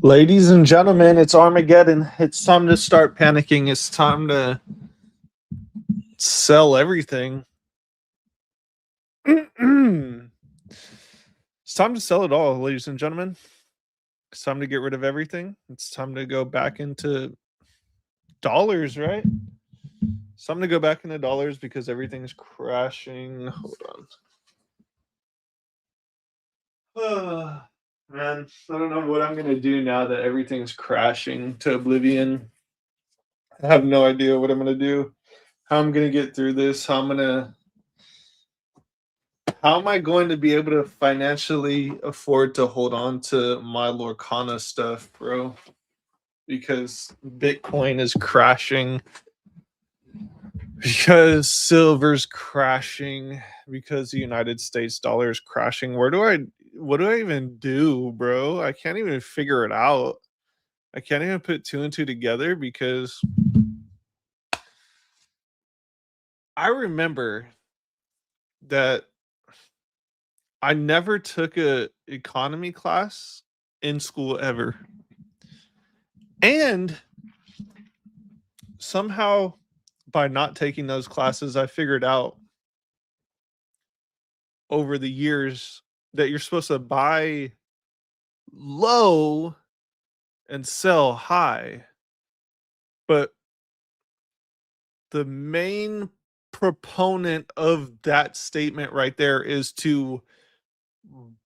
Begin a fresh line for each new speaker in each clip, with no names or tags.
Ladies and gentlemen, it's Armageddon. It's time to start panicking. It's time to sell everything. It's time to sell it all, ladies and gentlemen. It's time to get rid of everything. It's time to go back into dollars, right? It's time to go back into dollars because everything's crashing. Hold on. Man, I don't know what I'm going to do now that everything's crashing to oblivion. I have no idea what I'm going to do, how I'm going to get through this, how am I going to be able to financially afford to hold on to my Lorcana stuff, bro? Because Bitcoin is crashing, because silver's crashing, because the United States dollar is crashing. What do I even do, bro? I can't even figure it out. I can't even put two and two together because I remember that I never took a economy class in school ever. And somehow by not taking those classes, I figured out over the years that you're supposed to buy low and sell high. But the main proponent of that statement right there is to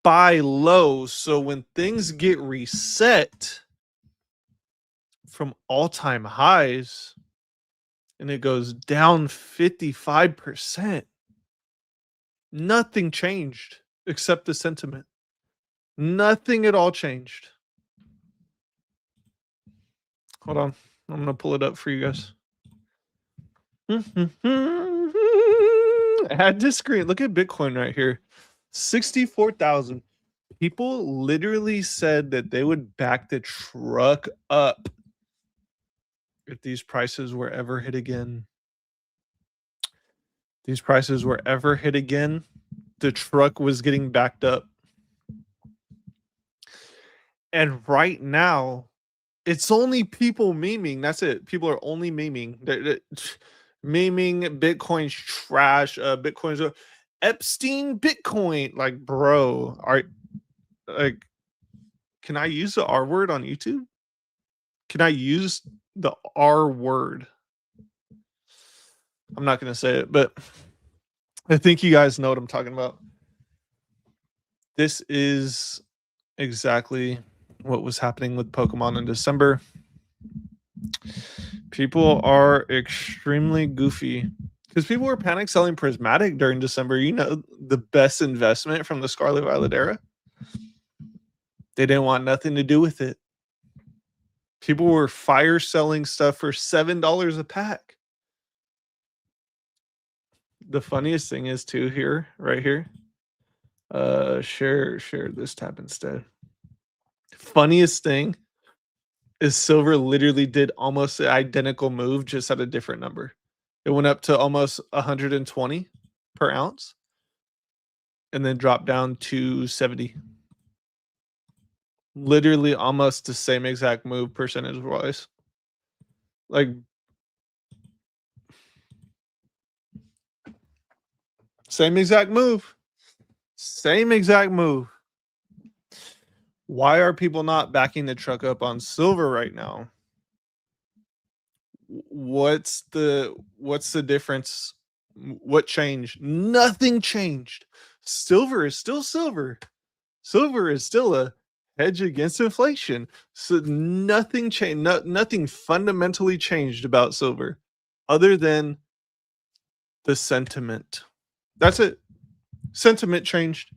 buy low. So when things get reset from all-time highs and it goes down 55%, nothing changed except the sentiment. Nothing at all changed. Hold on. I'm going to pull it up for you guys. Add to screen. Look at Bitcoin right here. 64,000. People literally said that they would back the truck up if these prices were ever hit again. These prices were ever hit again, the truck was getting backed up. And right now, it's only people memeing. That's it. People are only memeing. Memeing Bitcoin's trash. Bitcoin's Epstein Bitcoin. Like, bro, can I use the R word on YouTube? Can I use the R word? I'm not going to say it, but I think you guys know what I'm talking about. This is exactly what was happening with Pokemon in December. People are extremely goofy because people were panic selling Prismatic during December. You know, the best investment from the Scarlet Violet era. They didn't want nothing to do with it. People were fire selling stuff for $7 a pack. The funniest thing is too here, right here. Share this tab instead. Funniest thing is silver literally did almost the identical move, just at a different number. It went up to almost 120 per ounce and then dropped down to 70. Literally almost the same exact move percentage wise. Like, same exact move. Same exact move. Why are people not backing the truck up on silver right now? What's the difference? What changed? Nothing changed. Silver is still silver. Silver is still a hedge against inflation. So nothing changed. Nothing fundamentally changed about silver other than the sentiment. That's it. Sentiment changed.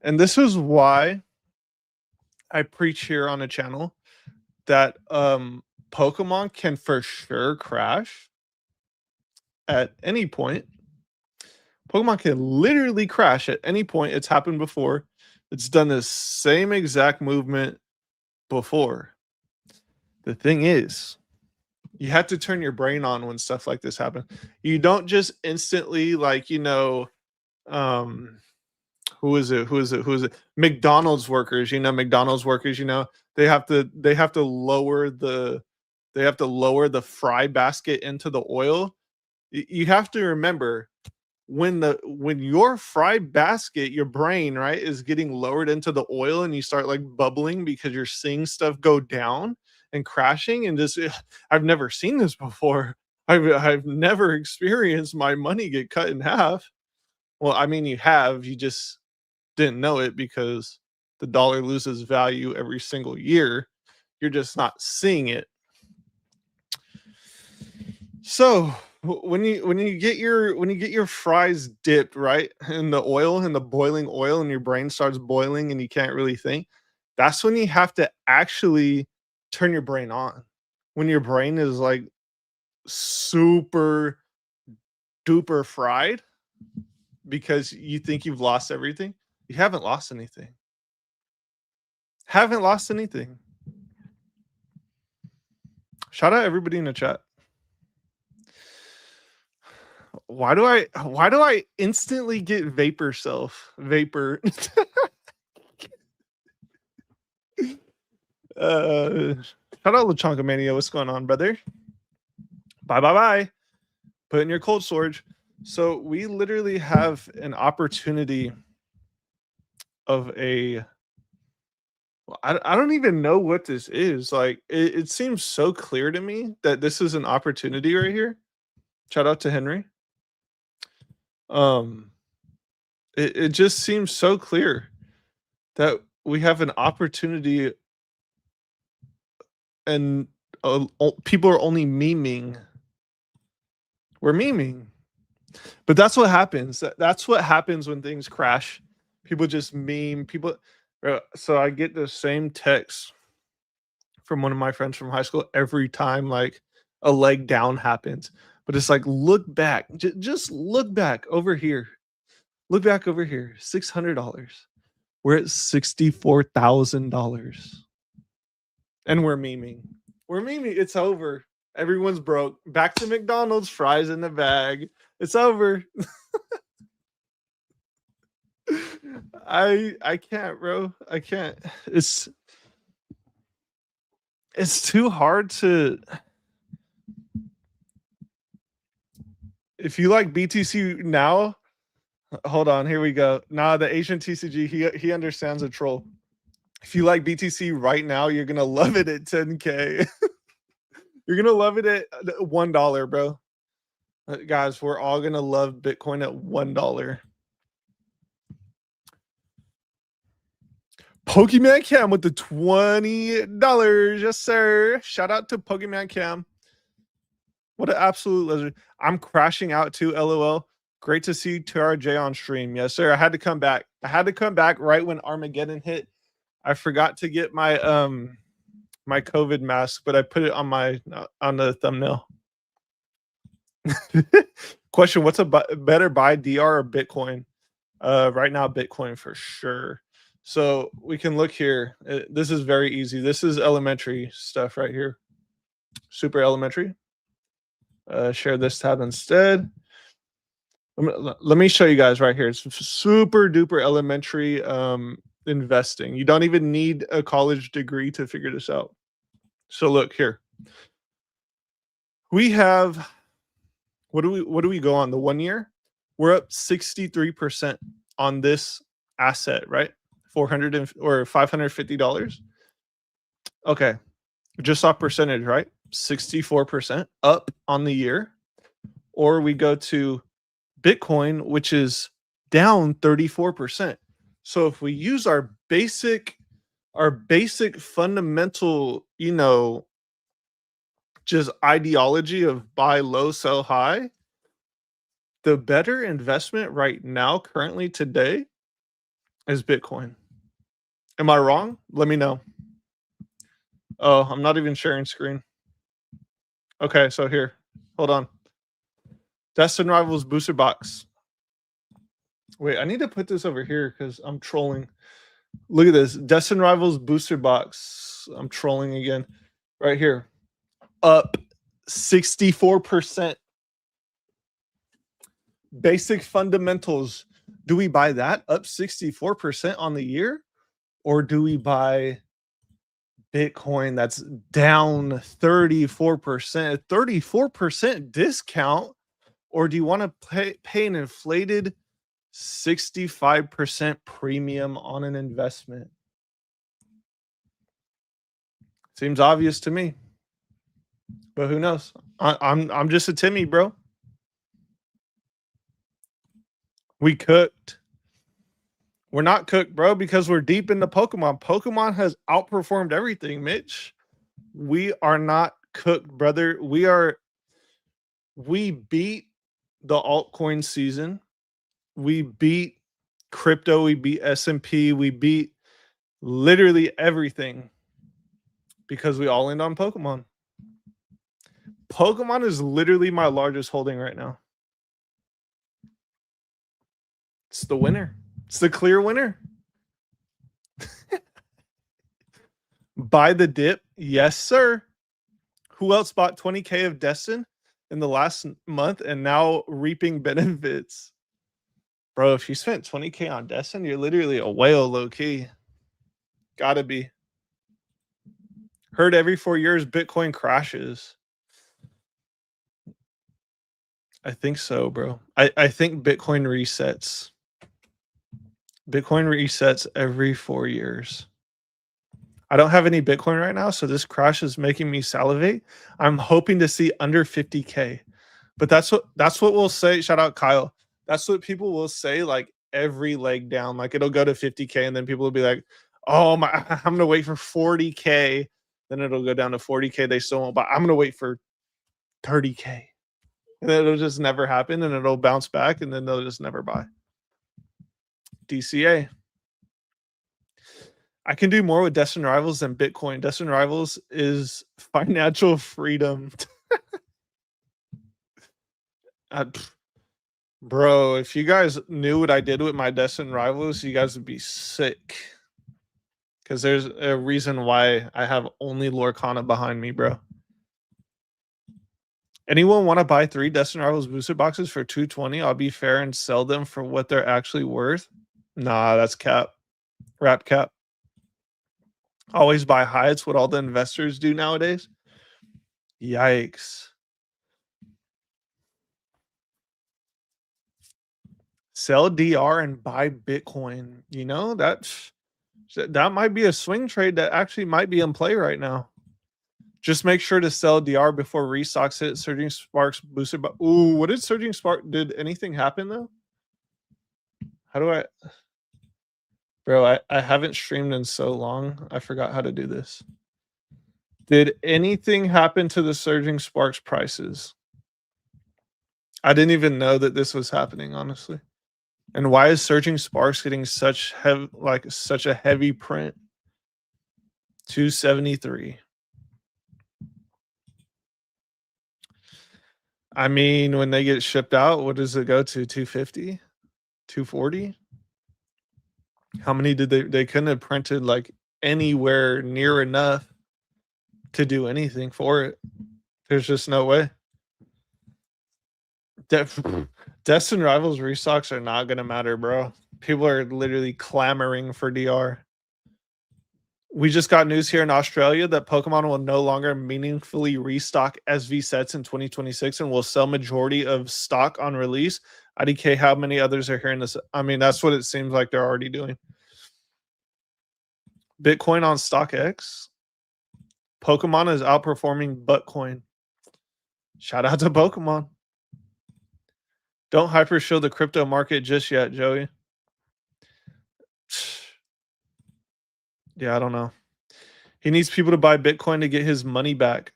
And this is why I preach here on a channel that Pokemon can for sure crash at any point. Pokemon can literally crash at any point. It's happened before. It's done the same exact movement before. The thing is, you have to turn your brain on when stuff like this happens. You don't just instantly, like, Who is it? Who is it? Who is it? McDonald's workers. McDonald's workers. They have to lower the fry basket into the oil. You have to remember when your fry basket, your brain, right, is getting lowered into the oil and you start like bubbling because you're seeing stuff go down and crashing and just I've never seen this before. I've never experienced my money get cut in half. Well, I mean, you just didn't know it because the dollar loses value every single year. You're just not seeing it. So when you get your fries dipped right in the boiling oil, and your brain starts boiling and you can't really think, that's when you have to actually turn your brain on. When your brain is like super duper fried because you think you've lost everything, you haven't lost anything. Haven't lost anything. Shout out everybody in the chat. Why do I instantly get vapor self? Vapor. Shout out Lachonka Mania. What's going on, brother? Bye. Put in your cold storage. So we literally have an opportunity of a I don't even know what this is. Like it seems so clear to me that this is an opportunity right here. Shout out to Henry. Um it just seems so clear that we have an opportunity and people are only memeing. We're memeing. But that's what happens. That's what happens when things crash. People just meme. So I get the same text from one of my friends from high school every time like a leg down happens. But it's like, look back. Just look back over here. Look back over here. $600. We're at $64,000. And we're memeing. We're memeing. It's over. Everyone's broke. Back to McDonald's, fries in the bag. It's over. I can't, bro. I can't. It's too hard to. If you like BTC now, hold on. Here we go. Nah, the Asian TCG. He understands a troll. If you like BTC right now, you're gonna love it at 10K. You're gonna love it at $1, bro. Guys, we're all gonna love Bitcoin at $1. Pokemon Cam with the $20. Yes, sir. Shout out to Pokemon Cam. What an absolute lizard. I'm crashing out too, LOL. Great to see TRJ on stream. Yes, sir. I had to come back. Right when Armageddon hit. I forgot to get my my COVID mask, but I put it on the thumbnail. Question: what's a better buy, DR or Bitcoin? Right now, Bitcoin for sure. So we can look here. This is very easy. This is elementary stuff right here. Super elementary. Share this tab instead. Let me show you guys right here. It's super duper elementary investing. You don't even need a college degree to figure this out. So look here. We have what do we go on the 1 year? We're up 63% on this asset, right? $400 or $550. Okay. Just off percentage, right? 64% up on the year. Or we go to Bitcoin, which is down 34%. So if we use our basic fundamental, just ideology of buy low, sell high, the better investment right now, currently today, is Bitcoin. Am I wrong? Let me know. Oh, I'm not even sharing screen. Okay, so here, hold on. Destin Rivals booster box. Wait, I need to put this over here because I'm trolling. Look at this. Destin Rivals booster box. I'm trolling again. Right here. Up 64%. Basic fundamentals. Do we buy that up 64% on the year? Or do we buy Bitcoin that's down 34%, 34% discount? Or do you want to pay an inflated 65% premium on an investment? Seems obvious to me, but who knows? I'm just a Timmy, bro. We cooked. We're not cooked, bro, because we're deep into Pokemon. Pokemon has outperformed everything, Mitch. We are not cooked, brother. We beat the altcoin season. We beat crypto, we beat S&P, we beat literally everything because we all end on Pokemon. Pokemon is literally my largest holding right now. It's the winner. It's the clear winner. Buy the dip. Yes, sir. Who else bought 20K of Destin in the last month and now reaping benefits? Bro, if you spent 20K on Destin, you're literally a whale, low key. Gotta be. Heard every 4 years Bitcoin crashes. I think so, bro. I think Bitcoin resets. Bitcoin resets every 4 years. I don't have any Bitcoin right now, so this crash is making me salivate. I'm hoping to see under 50K. But that's what we'll say. Shout out Kyle. That's what people will say like every leg down. Like it'll go to 50K and then people will be like, "Oh my, I'm going to wait for 40K." Then it'll go down to 40K. They still won't buy. I'm going to wait for 30K. And then it'll just never happen and it'll bounce back and then they'll just never buy. DCA. I can do more with Destin Rivals than Bitcoin. Destin Rivals is financial freedom. Bro, if you guys knew what I did with my Destin Rivals, you guys would be sick. Because there's a reason why I have only Lorcana behind me, bro. Anyone want to buy 3 Destin Rivals booster boxes for 220? I'll be fair and sell them for what they're actually worth. Nah, that's cap. Wrap cap. Always buy high. It's what all the investors do nowadays. Yikes. Sell DR and buy Bitcoin. You know, that might be a swing trade that actually might be in play right now. Just make sure to sell DR before restocks hit. Surging Sparks boosted by. Ooh, what did Surging Spark? Did anything happen though? How do I? Bro, I haven't streamed in so long. I forgot how to do this. Did anything happen to the Surging Sparks prices? I didn't even know that this was happening, honestly. And why is Surging Sparks getting such a heavy print? 273. I mean, when they get shipped out, what does it go to? 250? 240? How many did they couldn't have printed like anywhere near enough to do anything for it. There's just no way. Destin Rivals restocks are not going to matter, bro. People are literally clamoring for DR. We just got news here in Australia that Pokemon will no longer meaningfully restock SV sets in 2026 and will sell majority of stock on release. IDK, how many others are hearing this? I mean, that's what it seems like they're already doing. Bitcoin on StockX. Pokemon is outperforming Buttcoin. Shout out to Pokemon. Don't hyper show the crypto market just yet, Joey. Yeah, I don't know. He needs people to buy Bitcoin to get his money back.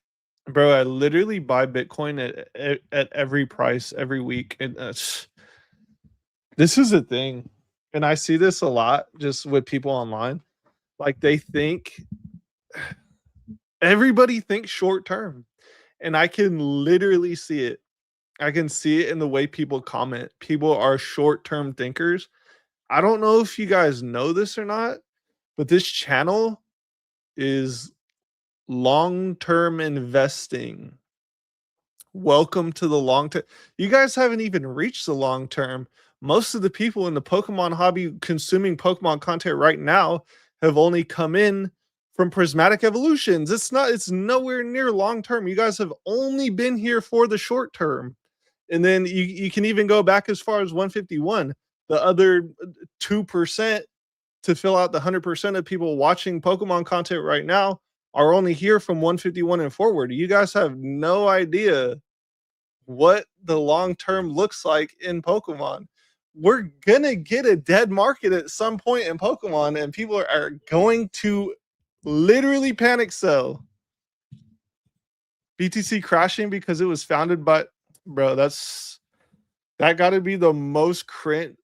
Bro, I literally buy Bitcoin at every price every week. And this is a thing. And I see this a lot just with people online. Like they think everybody thinks short term. And I can literally see it. I can see it in the way people comment. People are short-term thinkers. I don't know if you guys know this or not, but this channel is long-term investing. Welcome to the long term. You guys haven't even reached the long term. most of the people in the Pokemon hobby consuming Pokemon content right now have only come in from prismatic evolutions. It's nowhere near long term. You guys have only been here for the short term. And then you can even go back as far as 151. The other 2% to fill out the 100% of people watching Pokemon content right now are only here from 151 and forward. You guys have no idea what the long term looks like in Pokemon. We're gonna get a dead market at some point in Pokemon, and people are going to literally panic sell. BTC crashing because it was founded by, bro, that got to be the most cringe.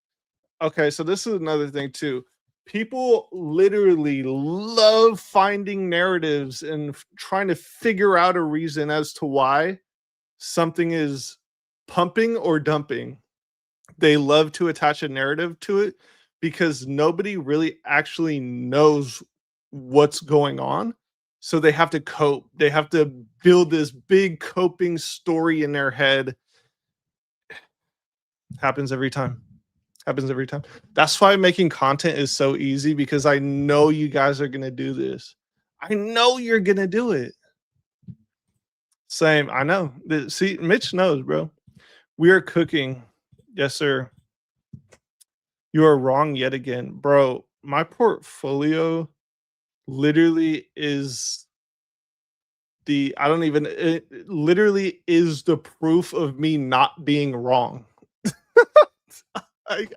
Okay, so this is another thing too. People literally love finding narratives and trying to figure out a reason as to why something is pumping or dumping. They love to attach a narrative to it because nobody really actually knows what's going on. So they have to cope. They have to build this big coping story in their head. Happens every time. Happens every time. That's why making content is so easy, because I know you guys are going to do this. I know you're going to do it. Same. I know. See, Mitch knows, bro. We are cooking. Yes, sir. You are wrong yet again. Bro, my portfolio literally is I don't even, it literally is the proof of me not being wrong. I,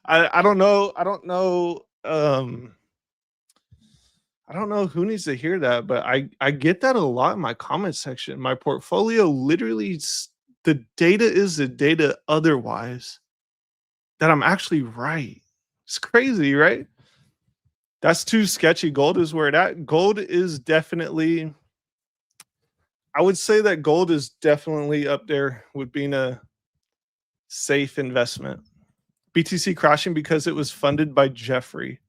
I don't know. I don't know who needs to hear that, but I get that a lot in my comment section. My portfolio literally, the data is the data otherwise, that I'm actually right. It's crazy, right? That's too sketchy. Gold is where it at. Gold is definitely, I would say that gold is definitely up there with being a safe investment. BTC crashing because it was funded by Jeffrey.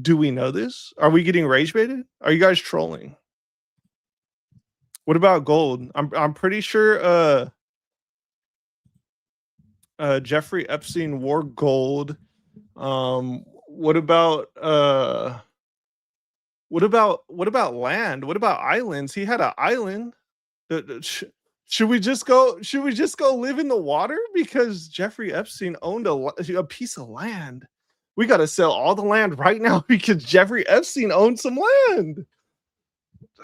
Do we know this? Are we getting rage baited? Are you guys trolling? What about gold? I'm pretty sure Jeffrey Epstein wore gold. What about land? What about islands? He had an island. Should we just go live in the water because Jeffrey Epstein owned a piece of land? We got to sell all the land right now because Jeffrey Epstein owned some land.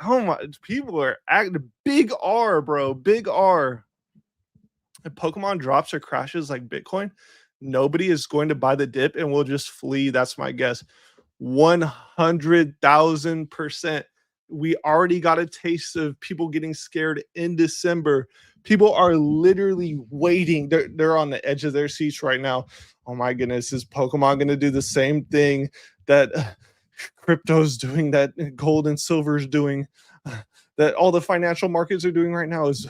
Oh my, people are acting big R, bro. Big R. If Pokemon drops or crashes like Bitcoin, nobody is going to buy the dip and will just flee. That's my guess. 100,000%. We already got a taste of people getting scared in December. People are literally waiting. They're on the edge of their seats right now. Oh my goodness, is Pokemon going to do the same thing that crypto's doing, that gold and silver's doing, that all the financial markets are doing right now? Is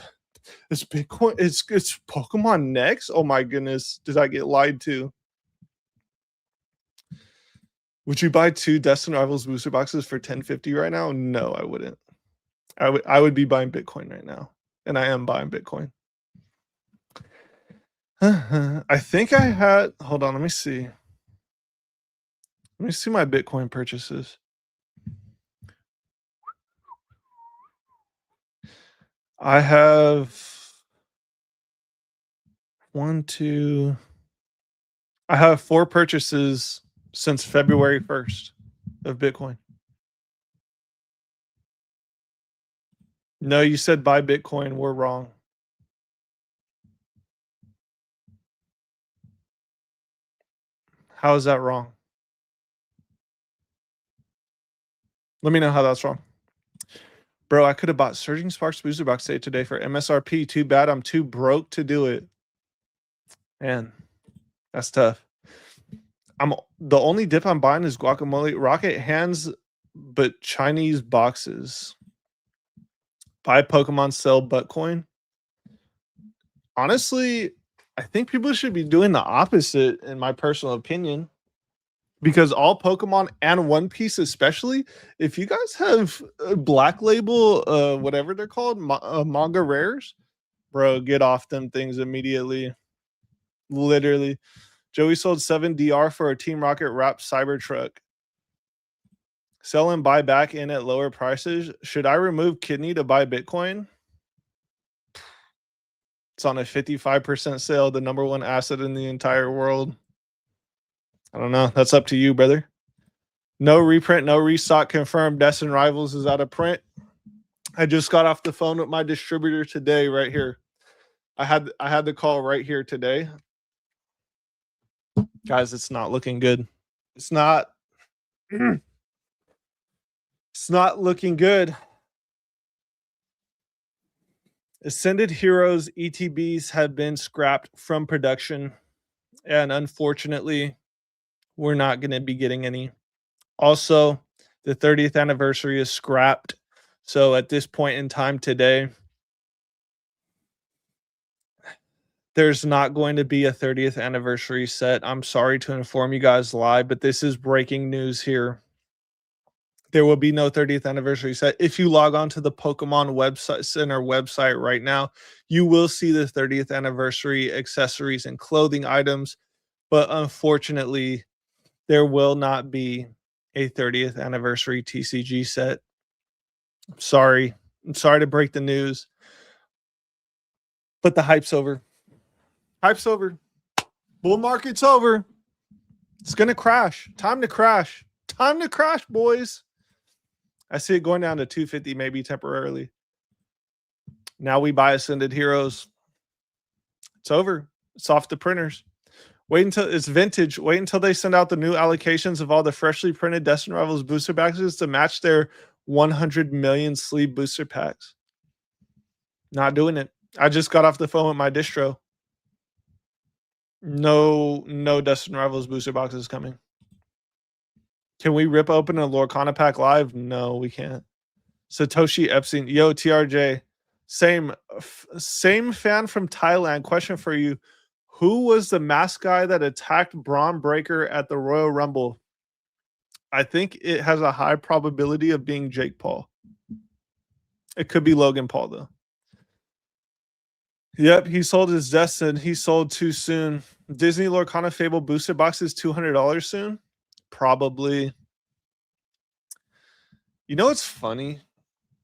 Bitcoin, it's Pokemon next? Oh my goodness, did I get lied to? Would you buy 2 Destin Rivals booster boxes for 1050 right now? No, I wouldn't. I would be buying Bitcoin right now, and I am buying Bitcoin. I think I had, hold on, let me see. Let me see my Bitcoin purchases. I have I have 4 purchases since February 1st of Bitcoin. No, you said buy Bitcoin. We're wrong. How is that wrong? Let me know how that's wrong. Bro, I could have bought Surging Sparks booster box today for MSRP. Too bad I'm too broke to do it. Man, that's tough. The only dip I'm buying is Guacamole Rocket Hands, but Chinese boxes. Buy Pokemon, sell Buttcoin. Honestly, I think people should be doing the opposite, in my personal opinion, because all Pokemon and One Piece, especially, if you guys have Black Label, whatever they're called, manga rares, bro, get off them things immediately. Literally. Joey sold 7 DR for a Team Rocket wrapped Cybertruck. Sell and buy back in at lower prices. Should I remove kidney to buy Bitcoin? It's on a 55% sale, the number one asset in the entire world. I don't know. That's up to you, brother. No reprint, no restock confirmed. Destin Rivals is out of print. I just got off the phone with my distributor today, right here. I had the call right here today. Guys, it's not looking good. It's not it's not looking good. Ascended Heroes ETBs have been scrapped from production, and unfortunately, we're not going to be getting any. Also, the 30th anniversary is scrapped. So at this point in time today, there's not going to be a 30th anniversary set. I'm sorry to inform you guys live, but this is breaking news here. There will be no 30th anniversary set. If you log on to the Pokemon website center website right now, you will see the 30th anniversary accessories and clothing items. But unfortunately, there will not be a 30th anniversary TCG set. I'm sorry to break the news, but the hype's over. Hype's over. Bull market's over. It's going to crash. Time to crash. Time to crash, boys. I see it going down to 250 maybe temporarily. Now we buy Ascended Heroes. It's over. It's off the printers. Wait until it's vintage. Wait until they send out the new allocations of all the freshly printed Destin Rivals booster packs to match their 100 million sleeve booster packs. Not doing it. I just got off the phone with my distro. No Destin Rivals booster boxes coming. Can we rip open a Lorcana pack live? No, we can't. Satoshi Epstein. Yo, TRJ. Same fan from Thailand. Question for you. Who was the mask guy that attacked Braun Breaker at the Royal Rumble? I think it has a high probability of being Jake Paul. It could be Logan Paul, though. Yep, he sold his Destin. He sold too soon. Disney Lorcana Fable booster box is $200 soon? Probably. You know what's funny?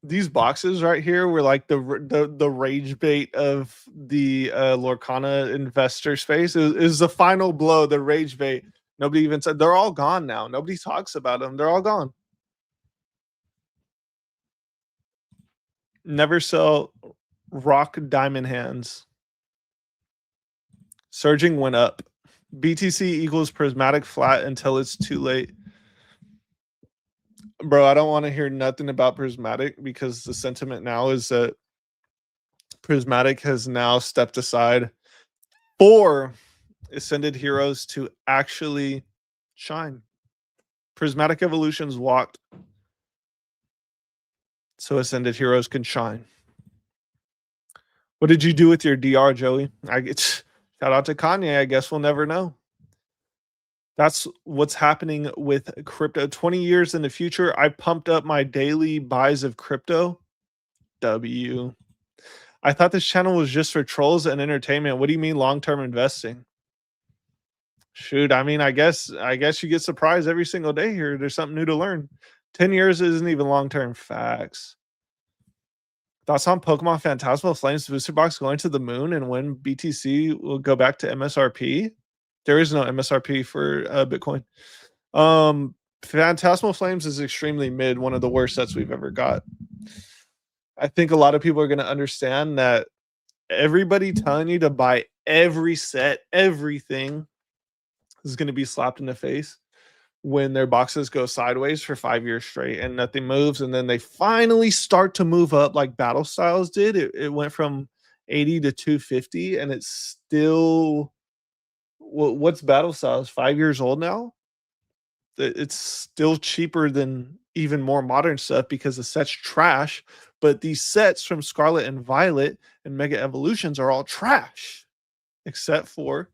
These boxes right here were like the rage bait of the Lorcana investor space. Is the final blow, the rage bait. Nobody even said they're all gone now. Nobody talks about them. They're all gone. Never sell rock diamond hands. Surging went up. BTC equals prismatic flat until it's too late. Bro, I don't want to hear nothing about prismatic because the sentiment now is that prismatic has now stepped aside for Ascended Heroes to actually shine. Prismatic Evolutions walked so Ascended Heroes can shine. What did you do with your DR, Joey? Shout out to Kanye. I guess we'll never know. That's what's happening with crypto. 20 years in the future, I pumped up my daily buys of crypto. W. I thought this channel was just for trolls and entertainment. What do you mean long-term investing? Shoot, I mean, I guess you get surprised every single day here. There's something new to learn. 10 years isn't even long-term. Facts. Thoughts on Pokemon Phantasmal Flames booster box going to the moon and when BTC will go back to MSRP? There is no MSRP for Bitcoin. Phantasmal Flames is extremely mid, one of the worst sets we've ever got. I think a lot of people are going to understand that everybody telling you to buy every set, everything is going to be slapped in the face when their boxes go sideways for 5 years straight and nothing moves. And then they finally start to move up like Battle Styles did. It went from 80 to 250 and it's still... What's Battle Styles? 5 years old now? It's still cheaper than even more modern stuff because the set's trash. But these sets from Scarlet and Violet and Mega Evolutions are all trash, except for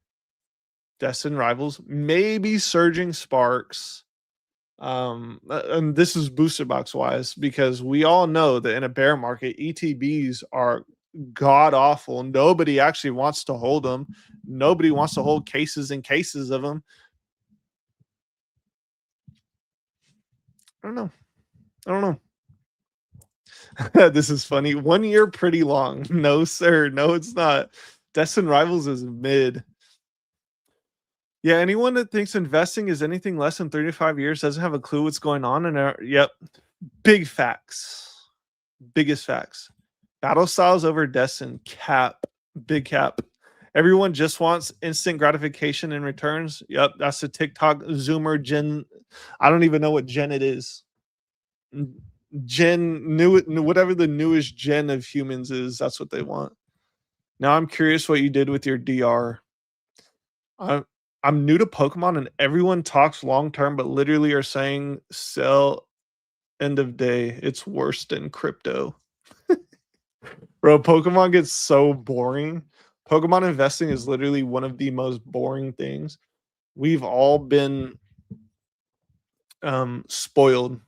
Destin Rivals, maybe Surging Sparks. And this is booster box wise because we all know that in a bear market, ETBs are god awful. Nobody actually wants to hold them. Nobody wants to hold cases and cases of them. I don't know. I don't know. This is funny. 1 year pretty long. No, sir. No, it's not. Destin Rivals is mid. Yeah, anyone that thinks investing is anything less than 35 years doesn't have a clue what's going on. And yep, big facts. Biggest facts. Battle styles over Destin. Cap. Big cap. Everyone just wants instant gratification in returns. Yep, that's the TikTok Zoomer Gen. I don't even know what gen it is. Gen new, whatever the newest gen of humans is, that's what they want. Now I'm curious what you did with your DR. I'm new to Pokemon and everyone talks long term, but literally are saying sell end of day. It's worse than crypto. Bro, Pokemon gets so boring. Pokemon investing is literally one of the most boring things. We've all been spoiled.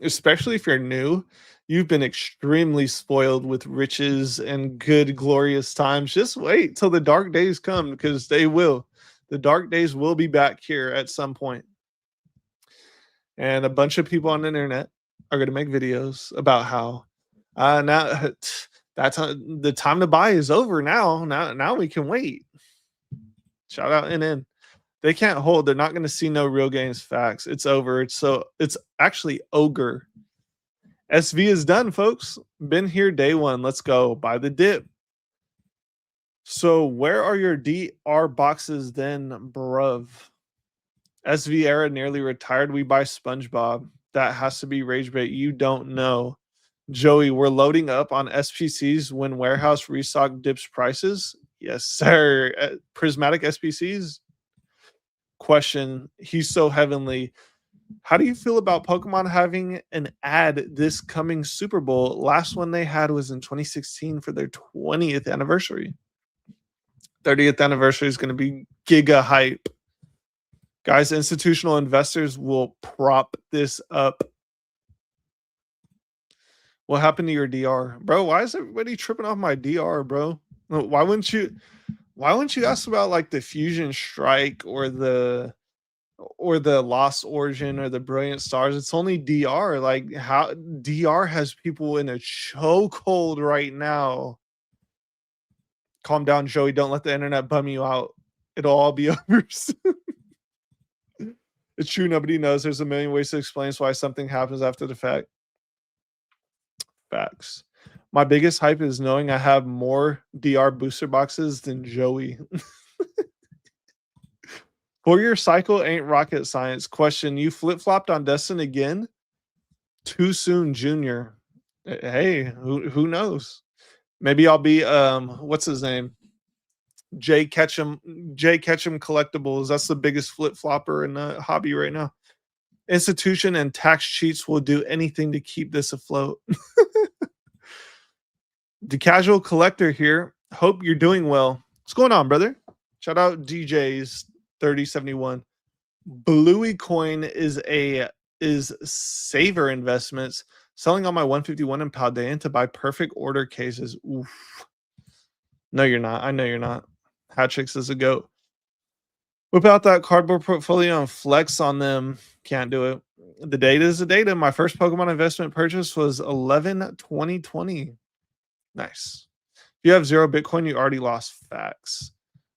Especially if you're new, you've been extremely spoiled with riches and good, glorious times. Just wait till the dark days come, because they will. The dark days will be back here at some point. And a bunch of people on the internet are going to make videos about how now that's the time to buy is over now. Now we can wait. Shout out NN. They can't hold. They're not going to see no real games facts. It's over. It's actually ogre. SV is done, folks. Been here day one. Let's go. Buy the dip. So where are your DR boxes then, bruv? SV era nearly retired. We buy SpongeBob. That has to be rage bait. You don't know. Joey, we're loading up on SPCs when warehouse restock dips prices. Yes, sir. Prismatic SPCs. Question. He's so heavenly. How do you feel about Pokemon having an ad this coming Super Bowl? Last one they had was in 2016 for their 20th anniversary. 30th anniversary is going to be giga hype. Guys, institutional investors will prop this up. What happened to your DR? Bro, why is everybody tripping off my DR, bro? Why wouldn't you ask about like the Fusion Strike or the Lost Origin or the Brilliant Stars? It's only DR. Like, how DR has people in a chokehold right now. Calm down, Joey. Don't let the internet bum you out. It'll all be over soon. It's true. Nobody knows. There's a million ways to explain why something happens after the fact. Facts. My biggest hype is knowing I have more DR booster boxes than Joey. 4-year cycle ain't rocket science. Question, you flip-flopped on Destin again? Too soon, Junior. Hey, who knows? Maybe I'll be what's his name? Jay Ketchum Collectibles. That's the biggest flip-flopper in the hobby right now. Institution and tax cheats will do anything to keep this afloat. The casual collector here. Hope you're doing well. What's going on, brother? Shout out DJs 3071. Bluey coin is saver investments. Selling on my 151 in Paldean to buy perfect order cases. Oof. No, you're not. I know you're not. Hatchix is a goat. Whip out that cardboard portfolio and flex on them. Can't do it. The data is the data. My first Pokemon investment purchase was 11/20/20. Nice. If you have 0 Bitcoin, you already lost. Facts.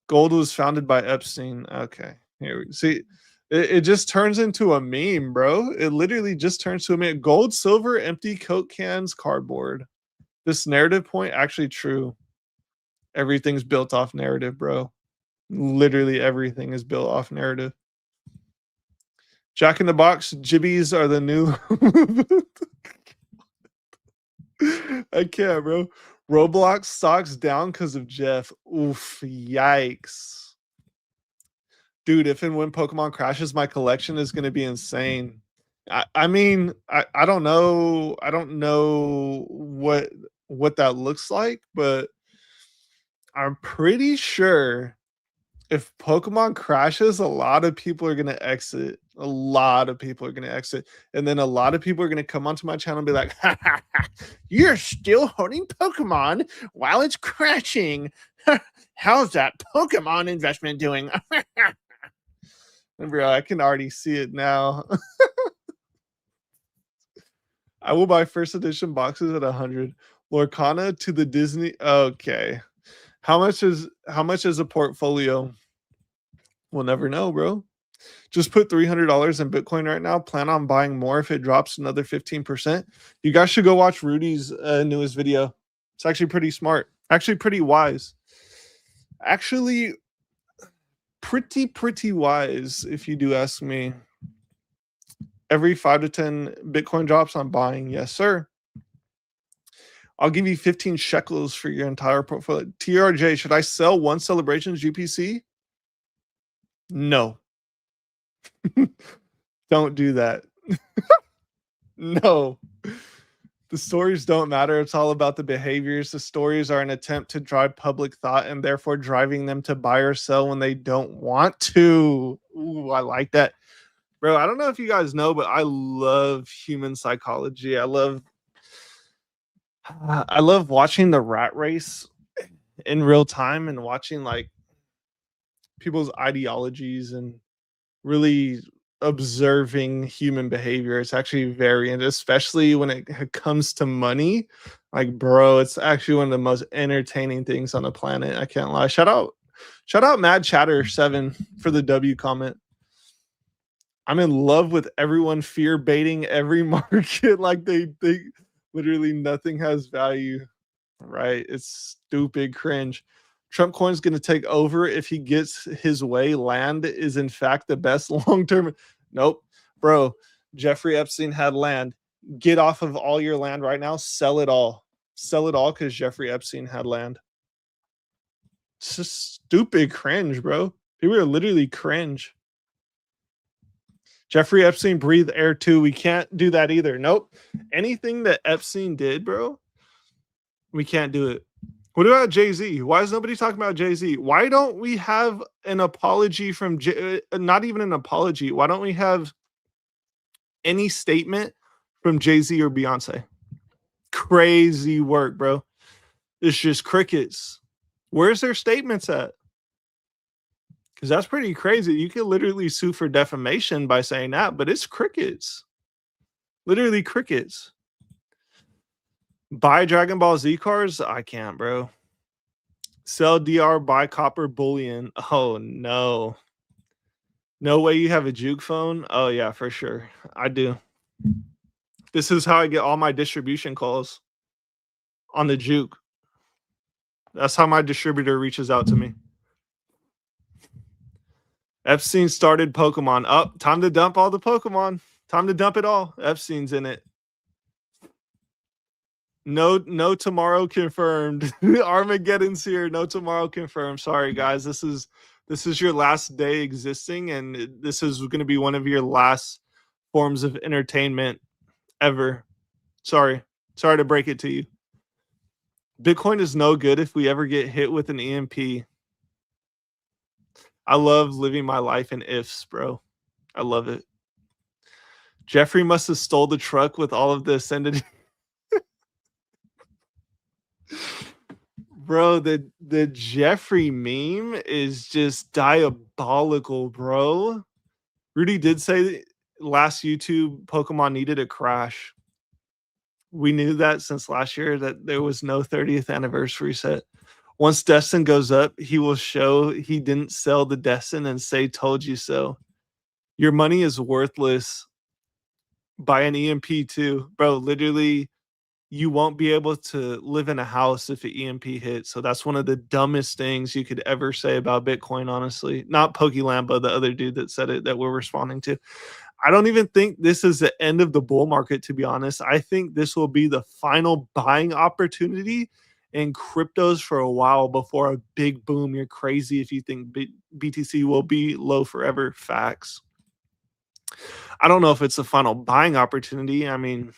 Gold was founded by Epstein. Okay. Here we see. It just turns into a meme, bro. It literally just turns to a meme. Gold, silver, empty Coke cans, cardboard. This narrative point actually true. Everything's built off narrative, bro. Literally everything is built off narrative. Jack in the Box, Jibbies are the new. I can't, bro. Roblox stocks down because of Jeff. Oof, yikes. Dude, if and when Pokemon crashes, my collection is going to be insane. I mean, I don't know. I don't know what that looks like, but I'm pretty sure if Pokemon crashes, a lot of people are going to exit. A lot of people are going to exit. And then a lot of people are going to come onto my channel and be like, ha, ha, ha, you're still holding Pokemon while it's crashing. How's that Pokemon investment doing? Bro, I can already see it now. I will buy first edition boxes at 100. Lorcana to the Disney. Okay. How much is a portfolio? We'll never know, bro. Just put $300 in Bitcoin right now. Plan on buying more if it drops another 15%. You guys should go watch Rudy's newest video. It's actually pretty smart. Actually pretty wise. Actually pretty wise if you do ask me. Every 5 to 10 Bitcoin drops, I'm buying. Yes, sir. I'll give you 15 shekels for your entire portfolio. TRJ, should I sell one Celebrations GPC? No. Don't do that. No. The stories don't matter. It's all about the behaviors. The stories are an attempt to drive public thought and therefore driving them to buy or sell when they don't want to. Ooh, I like that. Bro, I don't know if you guys know, but I love human psychology. I love watching the rat race in real time and watching like people's ideologies and really observing human behavior. It's actually very, and especially when it comes to money, like bro, it's actually one of the most entertaining things on the planet. I can't lie. Shout out Mad Chatter 7 for the W comment. I'm in love with everyone fear baiting every market like they literally nothing has value, right? It's stupid cringe. Trump coin's going to take over if he gets his way. Land is in fact the best long-term. Nope, bro. Jeffrey Epstein had land. Get off of all your land right now. Sell it all. Sell it all because Jeffrey Epstein had land. It's just stupid cringe, bro. People are literally cringe. Jeffrey Epstein breathed air too. We can't do that either. Nope. Anything that Epstein did, bro, we can't do it. What about Jay-Z? Why is nobody talking about Jay-Z? Why don't we have an apology from not even an apology. Why don't we have any statement from Jay-Z or Beyonce? Crazy work, bro. It's just crickets. Where's their statements at? Because that's pretty crazy. You can literally sue for defamation by saying that, but it's crickets. Literally crickets. Buy Dragon Ball Z cards? I can't, bro. Sell DR, buy copper bullion. Oh, no. No way you have a juke phone? Oh, yeah, for sure. I do. This is how I get all my distribution calls. On the juke. That's how my distributor reaches out to me. Epstein started Pokemon. Up, time to dump all the Pokemon. Time to dump it all. Epstein's in it. No tomorrow confirmed. Armageddon's here. No tomorrow confirmed. Sorry, guys. This is your last day existing, and this is going to be one of your last forms of entertainment ever. Sorry to break it to you. Bitcoin is no good if we ever get hit with an EMP. I love living my life in ifs, bro. I love it. Jeffrey must have stole the truck with all of the ascended. Bro, the Jeffrey meme is just diabolical, bro. Rudy did say last YouTube Pokemon needed a crash. We knew that since last year that there was no 30th anniversary set. Once Destin goes up, he will show he didn't sell the Destin and say told you so. Your money is worthless. Buy an EMP too. Bro, literally you won't be able to live in a house if an EMP hits. So that's one of the dumbest things you could ever say about Bitcoin, honestly. Not Pokelambo, the other dude that said it that we're responding to. I don't even think this is the end of the bull market, to be honest. I think this will be the final buying opportunity in cryptos for a while before a big boom. You're crazy if you think BTC will be low forever. Facts. I don't know if it's the final buying opportunity. I mean,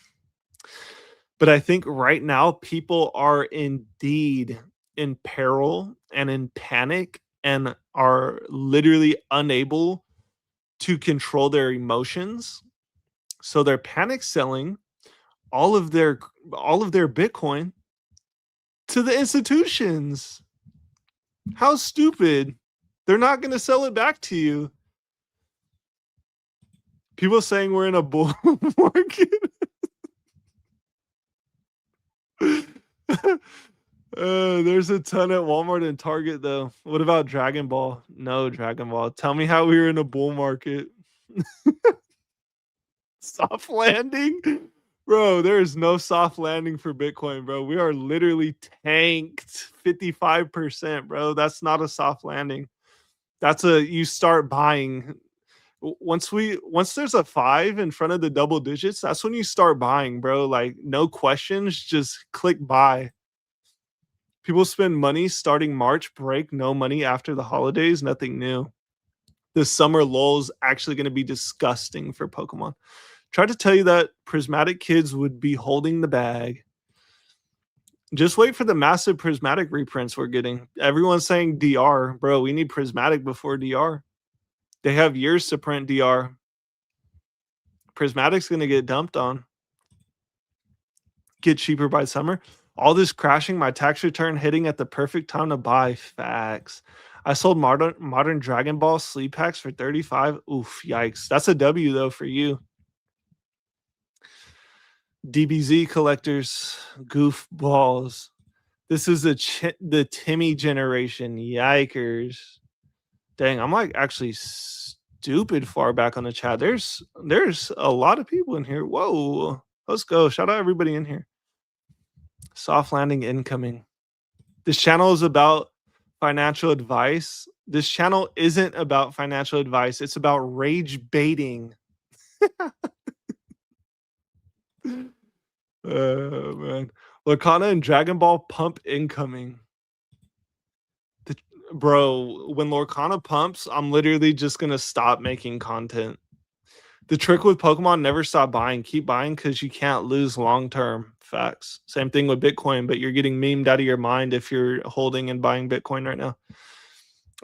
but I think right now people are indeed in peril and in panic and are literally unable to control their emotions. So they're panic selling all of their Bitcoin to the institutions. How stupid. They're not going to sell it back to you. People saying we're in a bull market. There's a ton at Walmart and Target though. What about Dragon Ball? No Dragon Ball. Tell me how we were in a bull market. Soft landing? Bro, there is no soft landing for Bitcoin, bro. We are literally tanked 55%, bro. That's not a soft landing. That's a you start buying. Once there's a 5 in front of the double digits, that's when you start buying, bro. Like no questions, just click buy. People spend money starting March, break no money after the holidays, nothing new. The summer lull's actually going to be disgusting for Pokemon. Tried to tell you that prismatic kids would be holding the bag. Just wait for the massive prismatic reprints we're getting. Everyone's saying DR. Bro, we need prismatic before DR. They have years to print DR. Prismatic's going to get dumped on. Get cheaper by summer. All this crashing, my tax return hitting at the perfect time to buy. Facts. I sold modern Dragon Ball sleep packs for 35. Oof, yikes. That's a W though for you. DBZ collectors, goofballs. This is the Timmy generation. Yikers. Dang, I'm like actually stupid far back on the chat. There's a lot of people in here. Whoa. Let's go. Shout out everybody in here. Soft landing incoming. This channel is about financial advice. This channel isn't about financial advice. It's about rage baiting. Man. Lorcana and Dragon Ball pump incoming. Bro, when Lorcana pumps, I'm literally just going to stop making content. The trick with Pokemon, never stop buying. Keep buying because you can't lose long term. Facts. Same thing with Bitcoin, but you're getting memed out of your mind if you're holding and buying Bitcoin right now.